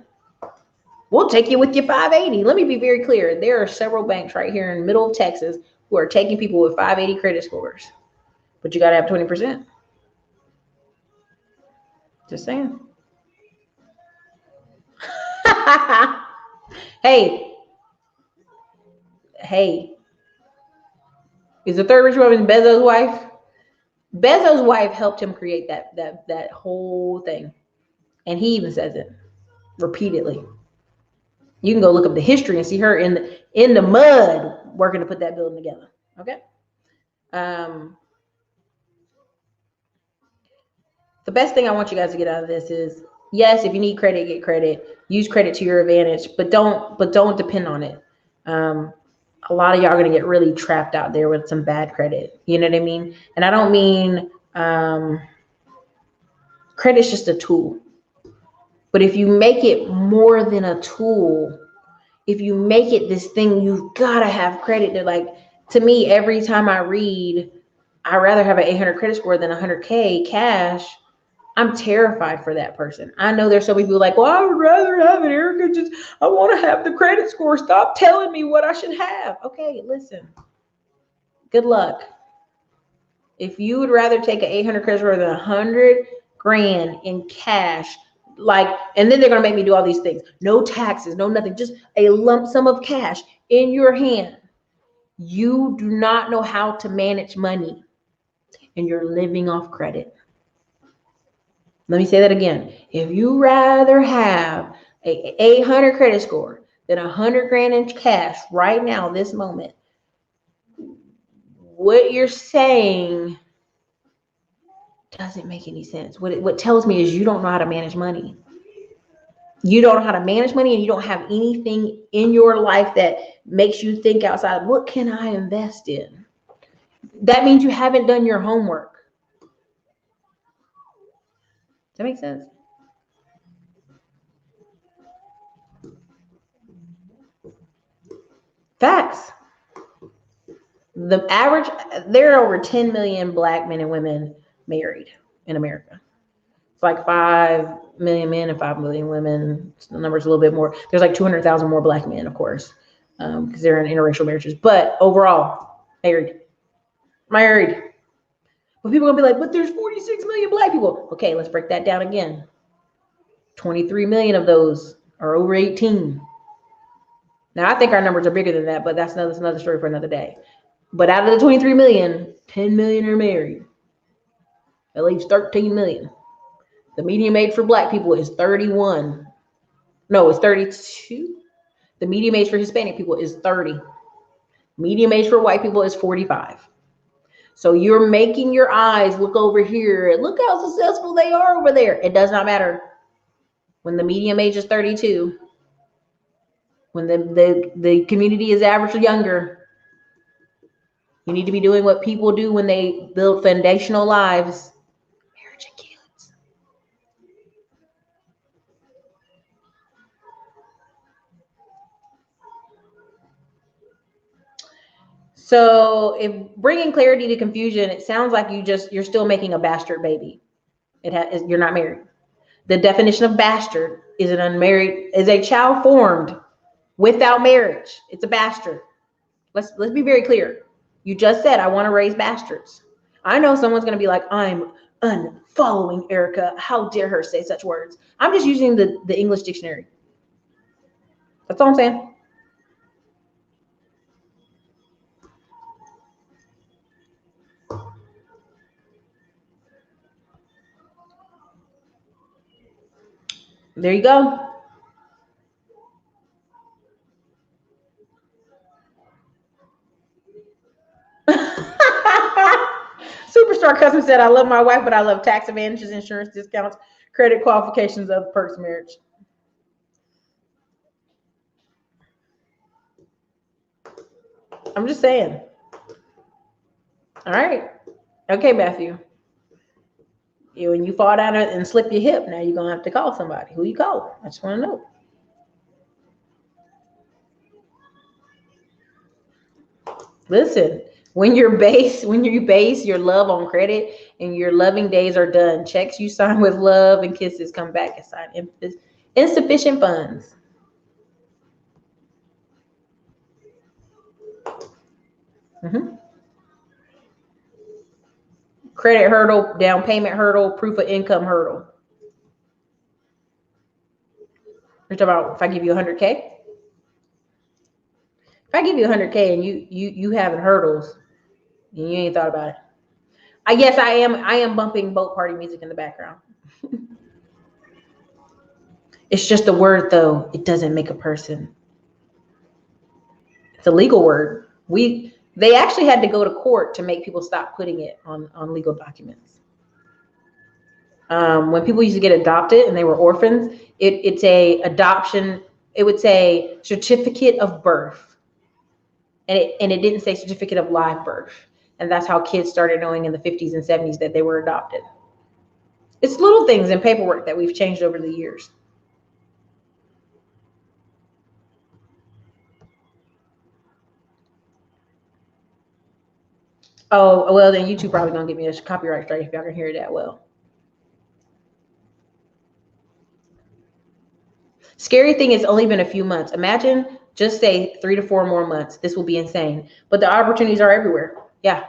We'll take you with your 580. Let me be very clear. There are several banks right here in the middle of Texas who are taking people with 580 credit scores, but you got to have 20%. Just saying. Hey, is the third richest woman Bezos' wife? Bezos' wife helped him create that whole thing, and he even says it repeatedly. You can go look up the history and see her in the mud working to put that building together. Okay. The best thing I want you guys to get out of this is, yes, if you need credit, get credit. Use credit to your advantage, but don't depend on it. A lot of y'all are gonna get really trapped out there with some bad credit. You know what I mean? And I don't mean credit's just a tool. But if you make it more than a tool, if you make it this thing, you've got to have credit. They're like, to me, every time I read, I'd rather have an 800 credit score than 100K cash. I'm terrified for that person. I know there's some people like, well, I would rather have it, Erica. I want to have the credit score. Stop telling me what I should have. Okay, listen. Good luck. If you would rather take an 800 credit score than 100 grand in cash, and then they're going to make me do all these things. No taxes, no nothing, just a lump sum of cash in your hand. You do not know how to manage money and you're living off credit. Let me say that again. If you rather have a 800 credit score than 100 grand in cash right now, this moment, what you're saying doesn't make any sense. What it tells me is you don't know how to manage money. You don't know how to manage money, and you don't have anything in your life that makes you think outside. What can I invest in? That means you haven't done your homework. Does that make sense? Facts. The average, there are over 10 million black men and women married in America. It's like 5 million men and 5 million women. The number's a little bit more. There's like 200,000 more black men, of course, because they're in interracial marriages. But overall, married. But people are gonna be like, but there's 46 million black people. Okay, let's break that down again. 23 million of those are over 18. Now, I think our numbers are bigger than that, but that's another story for another day. But out of the 23 million, 10 million are married. That leaves 13 million. The median age for black people is 31. No, it's 32. The median age for Hispanic people is 30. Median age for white people is 45. So you're making your eyes look over here. Look how successful they are over there. It does not matter. When the median age is 32, when the community is average or younger, you need to be doing what people do when they build foundational lives. Marriage and kids. So if bringing clarity to confusion, it sounds like you're still making a bastard baby. You're not married. The definition of bastard is a child formed without marriage. It's a bastard. Let's be very clear. You just said, I want to raise bastards. I know someone's going to be like, I'm unfollowing Erica. How dare her say such words? I'm just using the English dictionary. That's all I'm saying. There you go. Superstar Cousin said, I love my wife, but I love tax advantages, insurance discounts, credit qualifications, other perks of marriage. I'm just saying. All right. Okay, Matthew. When you fall down and slip your hip, now you're going to have to call somebody. Who you call? I just want to know. Listen, when you base your love on credit and your loving days are done, checks you sign with love and kisses come back and sign insufficient funds. Mm-hmm. Credit hurdle, down payment hurdle, proof of income hurdle. You're talking about if I give you 100K? If I give you 100K and you having hurdles and you ain't thought about it. Yes, I am bumping boat party music in the background. It's just a word though. It doesn't make a person. It's a legal word. They actually had to go to court to make people stop putting it on legal documents. When people used to get adopted and they were orphans, it's a adoption. It would say certificate of birth, and it didn't say certificate of live birth. And that's how kids started knowing in the 50s and 70s that they were adopted. It's little things in paperwork that we've changed over the years. Oh, well, then YouTube probably gonna give me a copyright strike if y'all can hear it that well. Scary thing, it's only been a few months. Imagine, just say 3 to 4 more months. This will be insane. But the opportunities are everywhere. Yeah.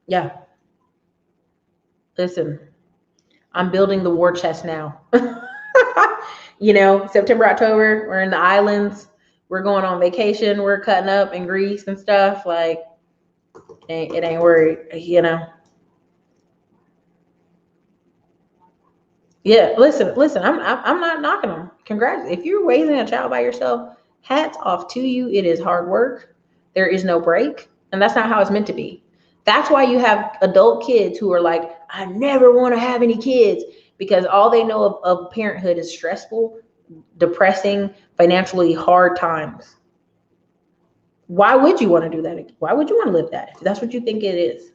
Yeah. Listen, I'm building the war chest now. September, October, we're in the islands. We're going on vacation. We're cutting up in Greece and stuff. Like, it ain't worried. Yeah, listen. I'm not knocking them. Congrats. If you're raising a child by yourself, hats off to you. It is hard work. There is no break, and that's not how it's meant to be. That's why you have adult kids who are like, I never want to have any kids, because all they know of parenthood is stressful, depressing, financially hard times. Why would you want to do that? Why would you want to live that if that's what you think it is?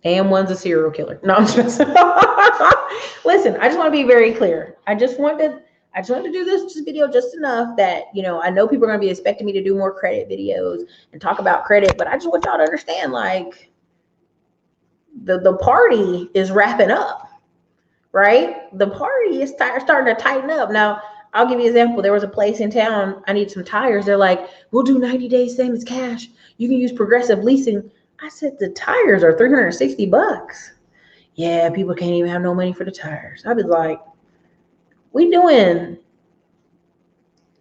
And one's a serial killer. No, I'm just listen. I just want to be very clear. I just wanted to do this video just enough that I know people are going to be expecting me to do more credit videos and talk about credit, but I just want y'all to understand, like, the party is wrapping up, right? The party is starting to tighten up. Now, I'll give you an example. There was a place in town. I need some tires. They're like, we'll do 90 days, same as cash. You can use progressive leasing. I said, the tires are $360. Yeah, people can't even have no money for the tires. I was like, we doing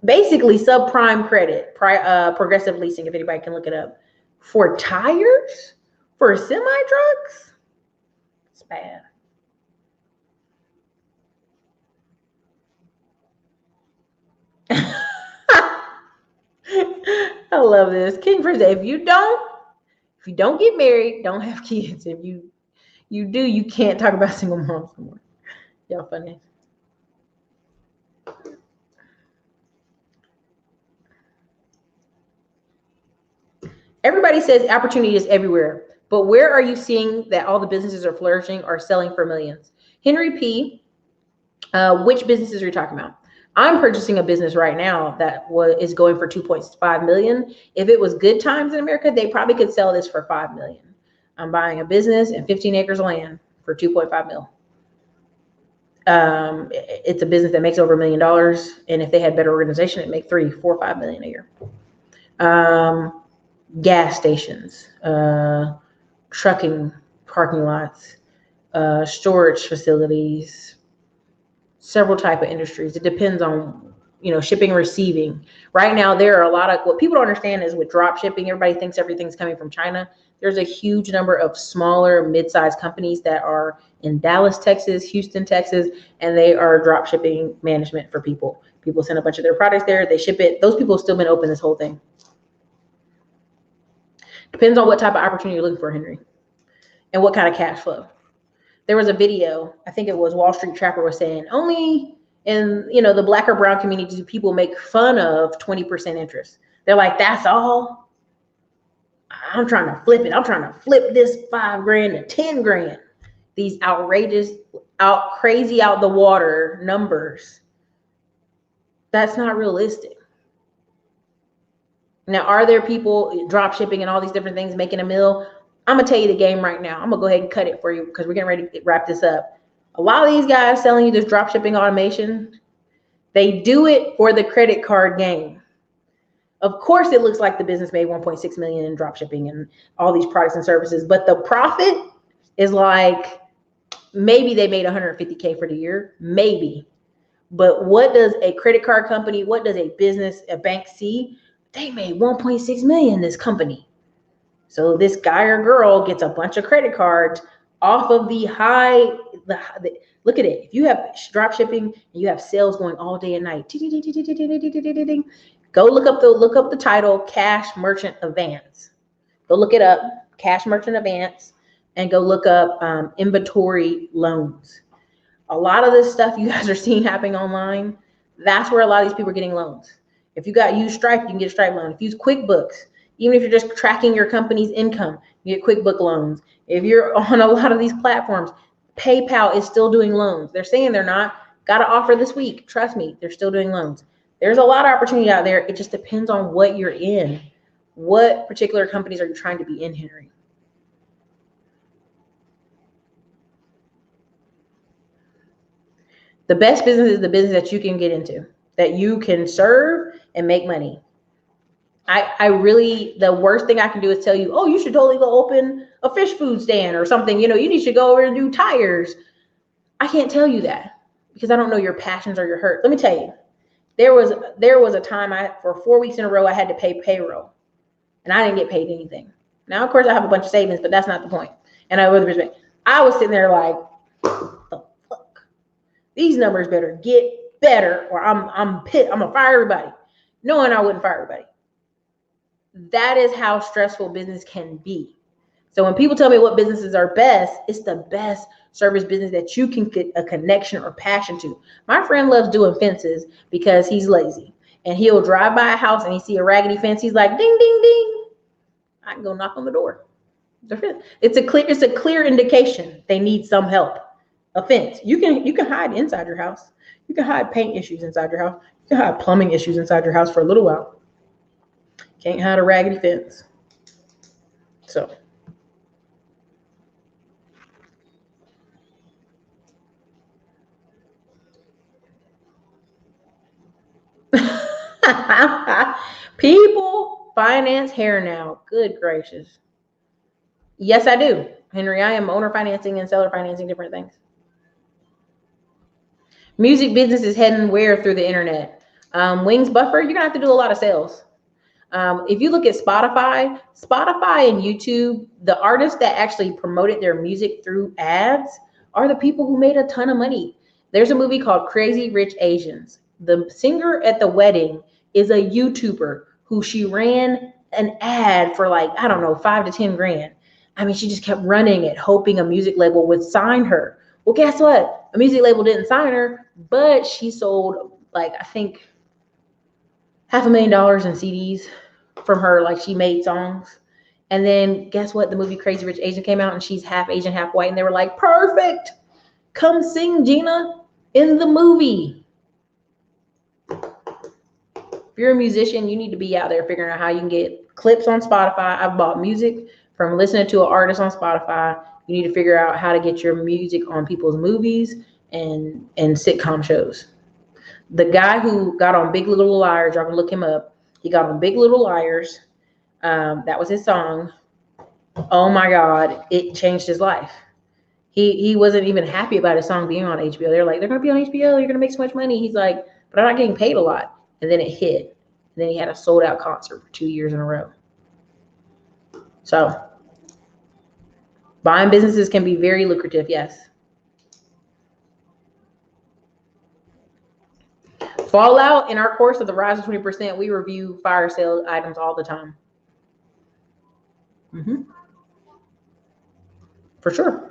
basically subprime credit, progressive leasing, if anybody can look it up, for tires, for semi trucks. It's bad. I love this. King Prince, if you don't get married, don't have kids. If you do, you can't talk about single moms anymore. Y'all funny. Everybody says opportunity is everywhere, but where are you seeing that all the businesses are flourishing or selling for millions? Henry P, which businesses are you talking about? I'm purchasing a business right now that is going for 2.5 million. If it was good times in America, they probably could sell this for 5 million. I'm buying a business and 15 acres of land for 2.5 mil. It's a business that makes over $1 million, and if they had better organization, it'd make 3, 4, 5 million a year. Gas stations, trucking parking lots, storage facilities, several type of industries. It depends on shipping and receiving. Right now, there are a lot of, what people don't understand is with drop shipping, everybody thinks everything's coming from China. There's a huge number of smaller, mid-sized companies that are in Dallas, Texas, Houston, Texas, and they are drop shipping management for people. People send a bunch of their products there, they ship it. Those people have still been open this whole thing. Depends on what type of opportunity you're looking for, Henry, and what kind of cash flow. There was a video, I think it was Wall Street Trapper was saying, only in the black or brown community do people make fun of 20% interest. They're like, that's all. I'm trying to flip it. I'm trying to flip this 5 grand to 10 grand. These outrageous, crazy, out the water numbers. That's not realistic. Now, are there people drop shipping and all these different things making a mill? I'm gonna tell you the game right now. I'm gonna go ahead and cut it for you because we're getting ready to wrap this up. A lot of these guys selling you this drop shipping automation, they do it for the credit card game. Of course, it looks like the business made 1.6 million in drop shipping and all these products and services, but the profit is like maybe they made 150K for the year, maybe. But what does a credit card company, what does a business, a bank see? They made 1.6 million, this company. So this guy or girl gets a bunch of credit cards off of the look at it. If you have drop shipping and you have sales going all day and night, go look up the title, Cash Merchant Advance. Go look it up, Cash Merchant Advance, and go look up inventory loans. A lot of this stuff you guys are seeing happening online, that's where a lot of these people are getting loans. If you use Stripe, you can get a Stripe loan. If you use QuickBooks, even if you're just tracking your company's income, you get QuickBook loans. If you're on a lot of these platforms, PayPal is still doing loans. They're saying they're not. Got an offer this week. Trust me, they're still doing loans. There's a lot of opportunity out there. It just depends on what you're in. What particular companies are you trying to be in, Henry? The best business is the business that you can get into, that you can serve and make money. I really, the worst thing I can do is tell you, oh, you should totally go open a fish food stand or something. You need to go over and do tires. I can't tell you that because I don't know your passions or your hurt. Let me tell you, there was a time for 4 weeks in a row I had to pay payroll, and I didn't get paid anything. Now, of course, I have a bunch of savings, but that's not the point. And I was sitting there like, the fuck, these numbers better get better, or I'm pissed. I'm gonna fire everybody, knowing I wouldn't fire everybody. That is how stressful business can be. So when people tell me what businesses are best, it's the best service business that you can get a connection or passion to. My friend loves doing fences because he's lazy, and he'll drive by a house and he see a raggedy fence. He's like, ding, ding, ding. I can go knock on the door. It's a clear indication they need some help. A fence. You can hide inside your house. You can hide paint issues inside your house. You can hide plumbing issues inside your house for a little while. Can't hide a raggedy fence. So. People finance hair now. Good gracious. Yes, I do. Henry, I am owner financing and seller financing different things. Music business is heading where through the internet? Wings Buffer, you're going to have to do a lot of sales. If you look at Spotify and YouTube, the artists that actually promoted their music through ads are the people who made a ton of money. There's a movie called Crazy Rich Asians. The singer at the wedding is a YouTuber who she ran an ad for like, I don't know, 5 to 10 grand. I mean, she just kept running it, hoping a music label would sign her. Well, guess what? A music label didn't sign her, but she sold like, I think, $500,000 in CDs from her. Like, she made songs. And then guess what? The movie Crazy Rich Asian came out, and she's half Asian, half white. And they were like, perfect. Come sing, Gina, in the movie. If you're a musician, you need to be out there figuring out how you can get clips on Spotify. I've bought music from listening to an artist on Spotify. You need to figure out how to get your music on people's movies and sitcom shows. The guy who got on Big Little Liars, y'all can look him up. He got on Big Little Liars. That was his song. Oh my God, it changed his life. He wasn't even happy about his song being on HBO. They're like, they're going to be on HBO. You're going to make so much money. He's like, but I'm not getting paid a lot. And then it hit. And then he had a sold out concert for 2 years in a row. So buying businesses can be very lucrative. Yes. Fallout, in our course of the Rise of 20%, we review fire sale items all the time. For sure.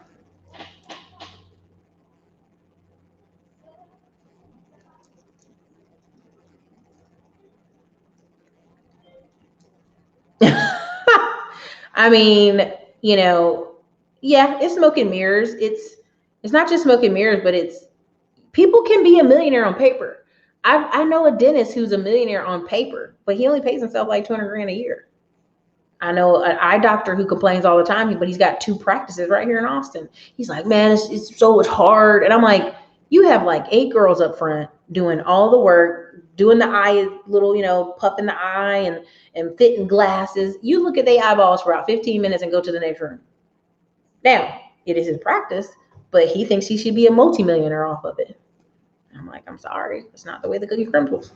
I mean, yeah, it's smoke and mirrors. It's not just smoke and mirrors, but it's people can be a millionaire on paper. I know a dentist who's a millionaire on paper, but he only pays himself like 200 grand a year. I know an eye doctor who complains all the time, but he's got 2 practices right here in Austin. He's like, man, it's so much hard. And I'm like, you have like 8 girls up front doing all the work, doing the eye, little, puffing the eye and fitting glasses. You look at their eyeballs for about 15 minutes and go to the next room. Now, it is his practice, but he thinks he should be a multimillionaire off of it. I'm like, I'm sorry. It's not the way the cookie crumbles.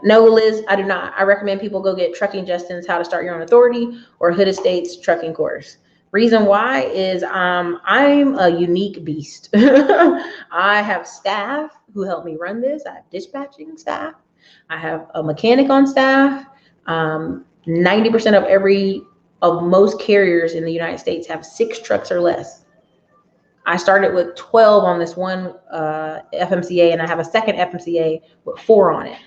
No, Liz, I do not. I recommend people go get Trucking Justin's How to Start Your Own Authority or Hood Estates Trucking course. Reason why is I'm a unique beast. I have staff who help me run this. I have dispatching staff. I have a mechanic on staff. 90% of most carriers in the United States have 6 trucks or less. I started with 12 on this one FMCA, and I have a second FMCA with 4 on it.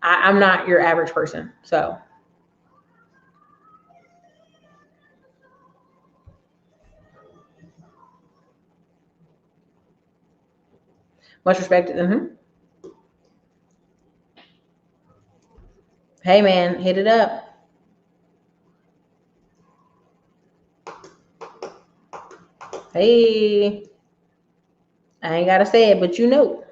I'm not your average person, so. Much respect. Hey, man, hit it up. Hey, I ain't gotta say it, but you know,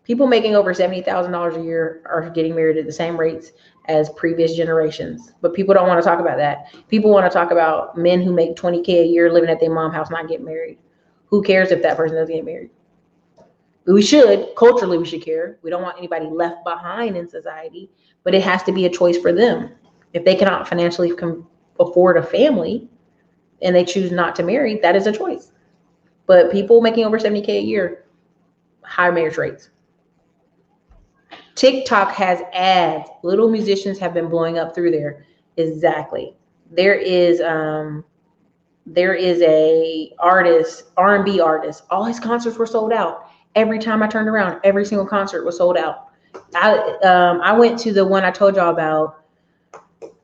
people making over $70,000 a year are getting married at the same rates as previous generations. But people don't want to talk about that. People want to talk about men who make 20K a year living at their mom's house not getting married. Who cares if that person doesn't get married? We should, culturally, we should care. We don't want anybody left behind in society, but it has to be a choice for them. If they cannot financially afford a family and they choose not to marry, that is a choice. But people making over 70K a year, high marriage rates. TikTok has ads. Little musicians have been blowing up through there. Exactly. There is a artist, R&B artist. All his concerts were sold out. Every time I turned around, every single concert was sold out. I went to the one I told y'all about.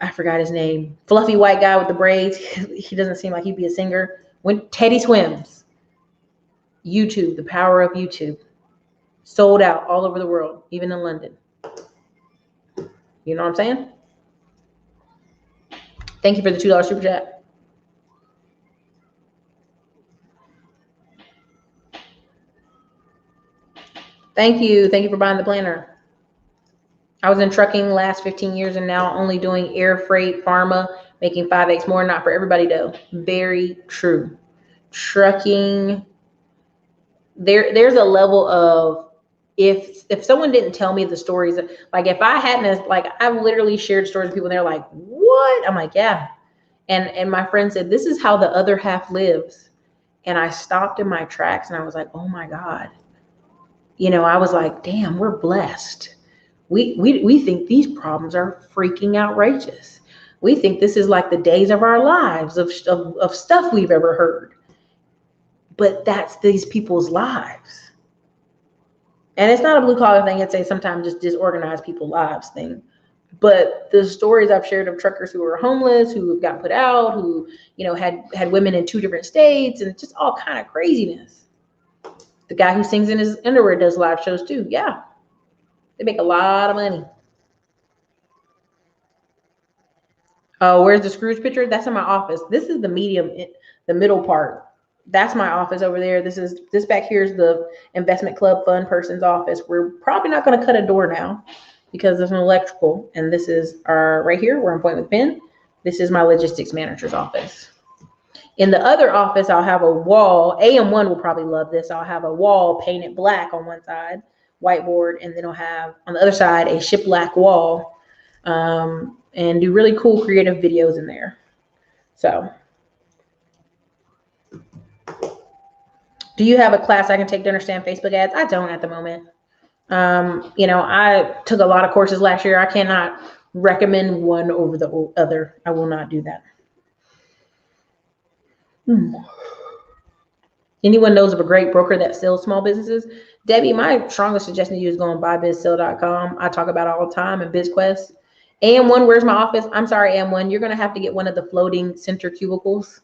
I forgot his name. Fluffy white guy with the braids. He doesn't seem like he'd be a singer. When Teddy Swims. YouTube, the power of YouTube. Sold out all over the world, even in London. You know what I'm saying? Thank you for the $2 super chat. Thank you. Thank you for buying the planner. I was in trucking the last 15 years and now only doing air freight, pharma, making 5x more. Not for everybody though. Very true. Trucking, there's a level of, if someone didn't tell me the stories, like if I hadn't, like I've literally shared stories with people and they're like, what? I'm like, yeah. And my friend said, this is how the other half lives. And I stopped in my tracks and I was like, oh my God. You know, I was like, damn, we're blessed. We think these problems are freaking outrageous. We think this is like the days of our lives of stuff we've ever heard. But that's these people's lives. And it's not a blue collar thing. It's a sometimes just disorganized people's lives thing. But the stories I've shared of truckers who were homeless, who have got put out, who, you know, had women in 2 different states and just all kind of craziness. The guy who sings in his underwear does live shows too. Yeah. They make a lot of money. Oh, where's the Scrooge picture? That's in my office. This is the medium, the middle part. That's my office over there. This back here is the investment club fund person's office. We're probably not going to cut a door now because there's an electrical. And this is our right here where I'm pointing with pen. This is my logistics manager's office. In the other office, I'll have a wall. AM1 will probably love this. I'll have a wall painted black on one side, whiteboard, and then I'll have on the other side a shiplap wall, and do really cool creative videos in there. So, do you have a class I can take to understand Facebook ads? I don't at the moment. You know, I took a lot of courses last year. I cannot recommend one over the other. I will not do that. Anyone knows of a great broker that sells small businesses? Debbie, my strongest suggestion to you is go on buybizsell.com. I talk about it all the time in BizQuest. AM1, where's my office? I'm sorry, AM1, you're going to have to get one of the floating center cubicles.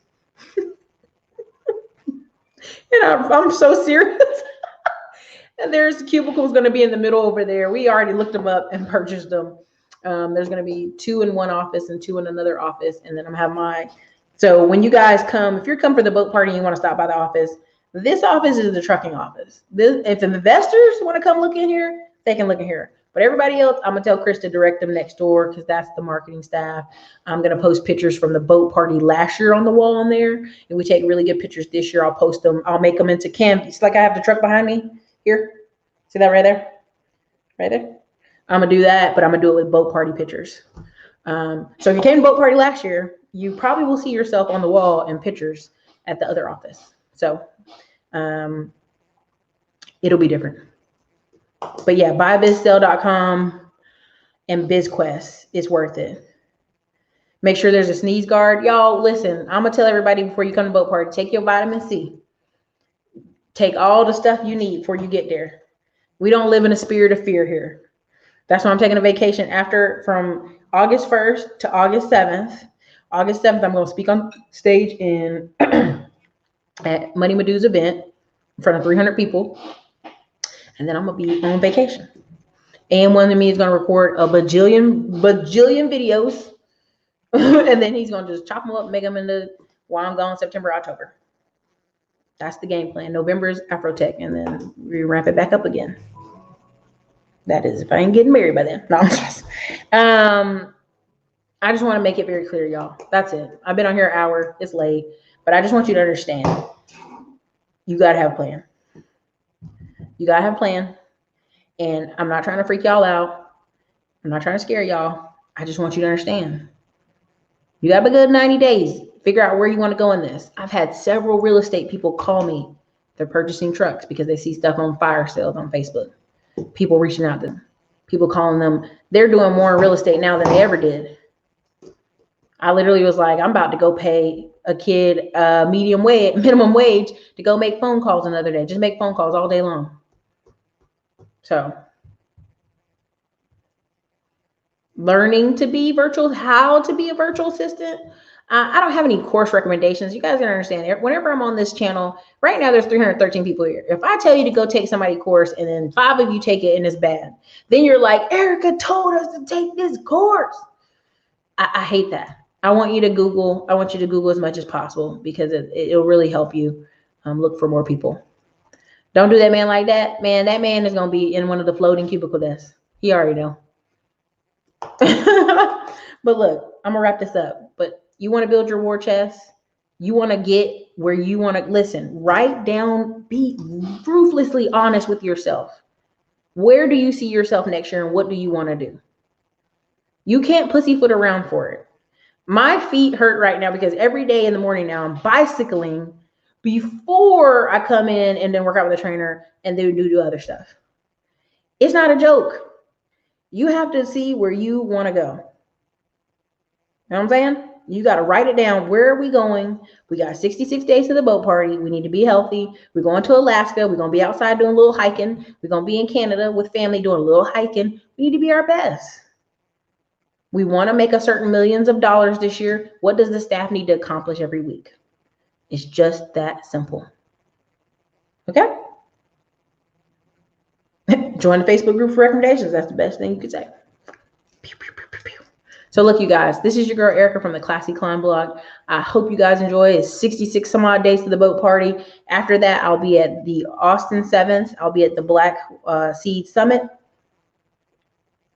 And I'm so serious. And there's cubicles going to be in the middle over there. We already looked them up and purchased them. There's going to be 2 in one office and 2 in another office. And then I'm having my, so when you guys come, if you're coming for the boat party and you want to stop by the office, this office is the trucking office. If investors want to come look in here, they can look in here. But everybody else, I'm going to tell Chris to direct them next door because that's the marketing staff. I'm going to post pictures from the boat party last year on the wall on there. And we take really good pictures this year. I'll post them. I'll make them into canvas. Like I have the truck behind me here. See that right there? Right there? I'm going to do that, but I'm going to do it with boat party pictures. So if you came to boat party last year, you probably will see yourself on the wall in pictures at the other office. So it'll be different. But yeah, buybizsell.com and BizQuest is worth it. Make sure there's a sneeze guard. Y'all, listen, I'm going to tell everybody before you come to boat party, take your vitamin C. Take all the stuff you need before you get there. We don't live in a spirit of fear here. That's why I'm taking a vacation from August 1st to August 7th. August 7th, I'm going to speak on stage at Money Madu's event in front of 300 people. And then I'm going to be on vacation. And one of me is going to record a bajillion videos. And then he's going to just chop them up, make them into while I'm gone September, October. That's the game plan. November is Afrotech, and then we ramp it back up again. That is, if I ain't getting married by then. No, I'm just. I just want to make it very clear, y'all. That's it. I've been on here an hour. It's late, but I just want you to understand. You gotta have a plan. You gotta have a plan. And I'm not trying to freak y'all out. I'm not trying to scare y'all. I just want you to understand. You have a good 90 days. Figure out where you want to go in this. I've had several real estate people call me. They're purchasing trucks because they see stuff on fire sales on Facebook. People reaching out to them. People calling them. They're doing more in real estate now than they ever did. I literally was like, I'm about to go pay a kid minimum wage to go make phone calls another day. Just make phone calls all day long. So learning to be virtual, how to be a virtual assistant. I don't have any course recommendations. You guys gotta understand, whenever I'm on this channel, right now there's 313 people here. If I tell you to go take somebody's course and then 5 of you take it and it's bad, then you're like, Erica told us to take this course. I hate that. I want you to Google. I want you to Google as much as possible because it'll really help you look for more people. Don't do that man like that. Man, that man is going to be in one of the floating cubicle desks. He already know. But look, I'm going to wrap this up. But you want to build your war chest? You want to get where you want to listen. Write down, be ruthlessly honest with yourself. Where do you see yourself next year and what do you want to do? You can't pussyfoot around for it. My feet hurt right now because every day in the morning now I'm bicycling before I come in and then work out with a trainer and then do other stuff. It's not a joke. You have to see where you want to go. You know what I'm saying? You got to write it down. Where are we going? We got 66 days to the boat party. We need to be healthy. We're going to Alaska. We're going to be outside doing a little hiking. We're going to be in Canada with family doing a little hiking. We need to be our best. We want to make a certain millions of dollars this year. What does the staff need to accomplish every week? It's just that simple. Okay? Join the Facebook group for recommendations. That's the best thing you could say. Pew, pew, pew, pew, pew. So look, you guys, this is your girl Erica from the Classy Climb blog. I hope you guys enjoy. It's 66 some odd days to the boat party. After that, I'll be at the Austin 7th. I'll be at the Black Seed Summit.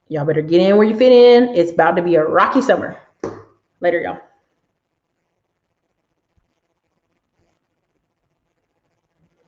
Y'all better get in where you fit in. It's about to be a rocky summer. Later, y'all.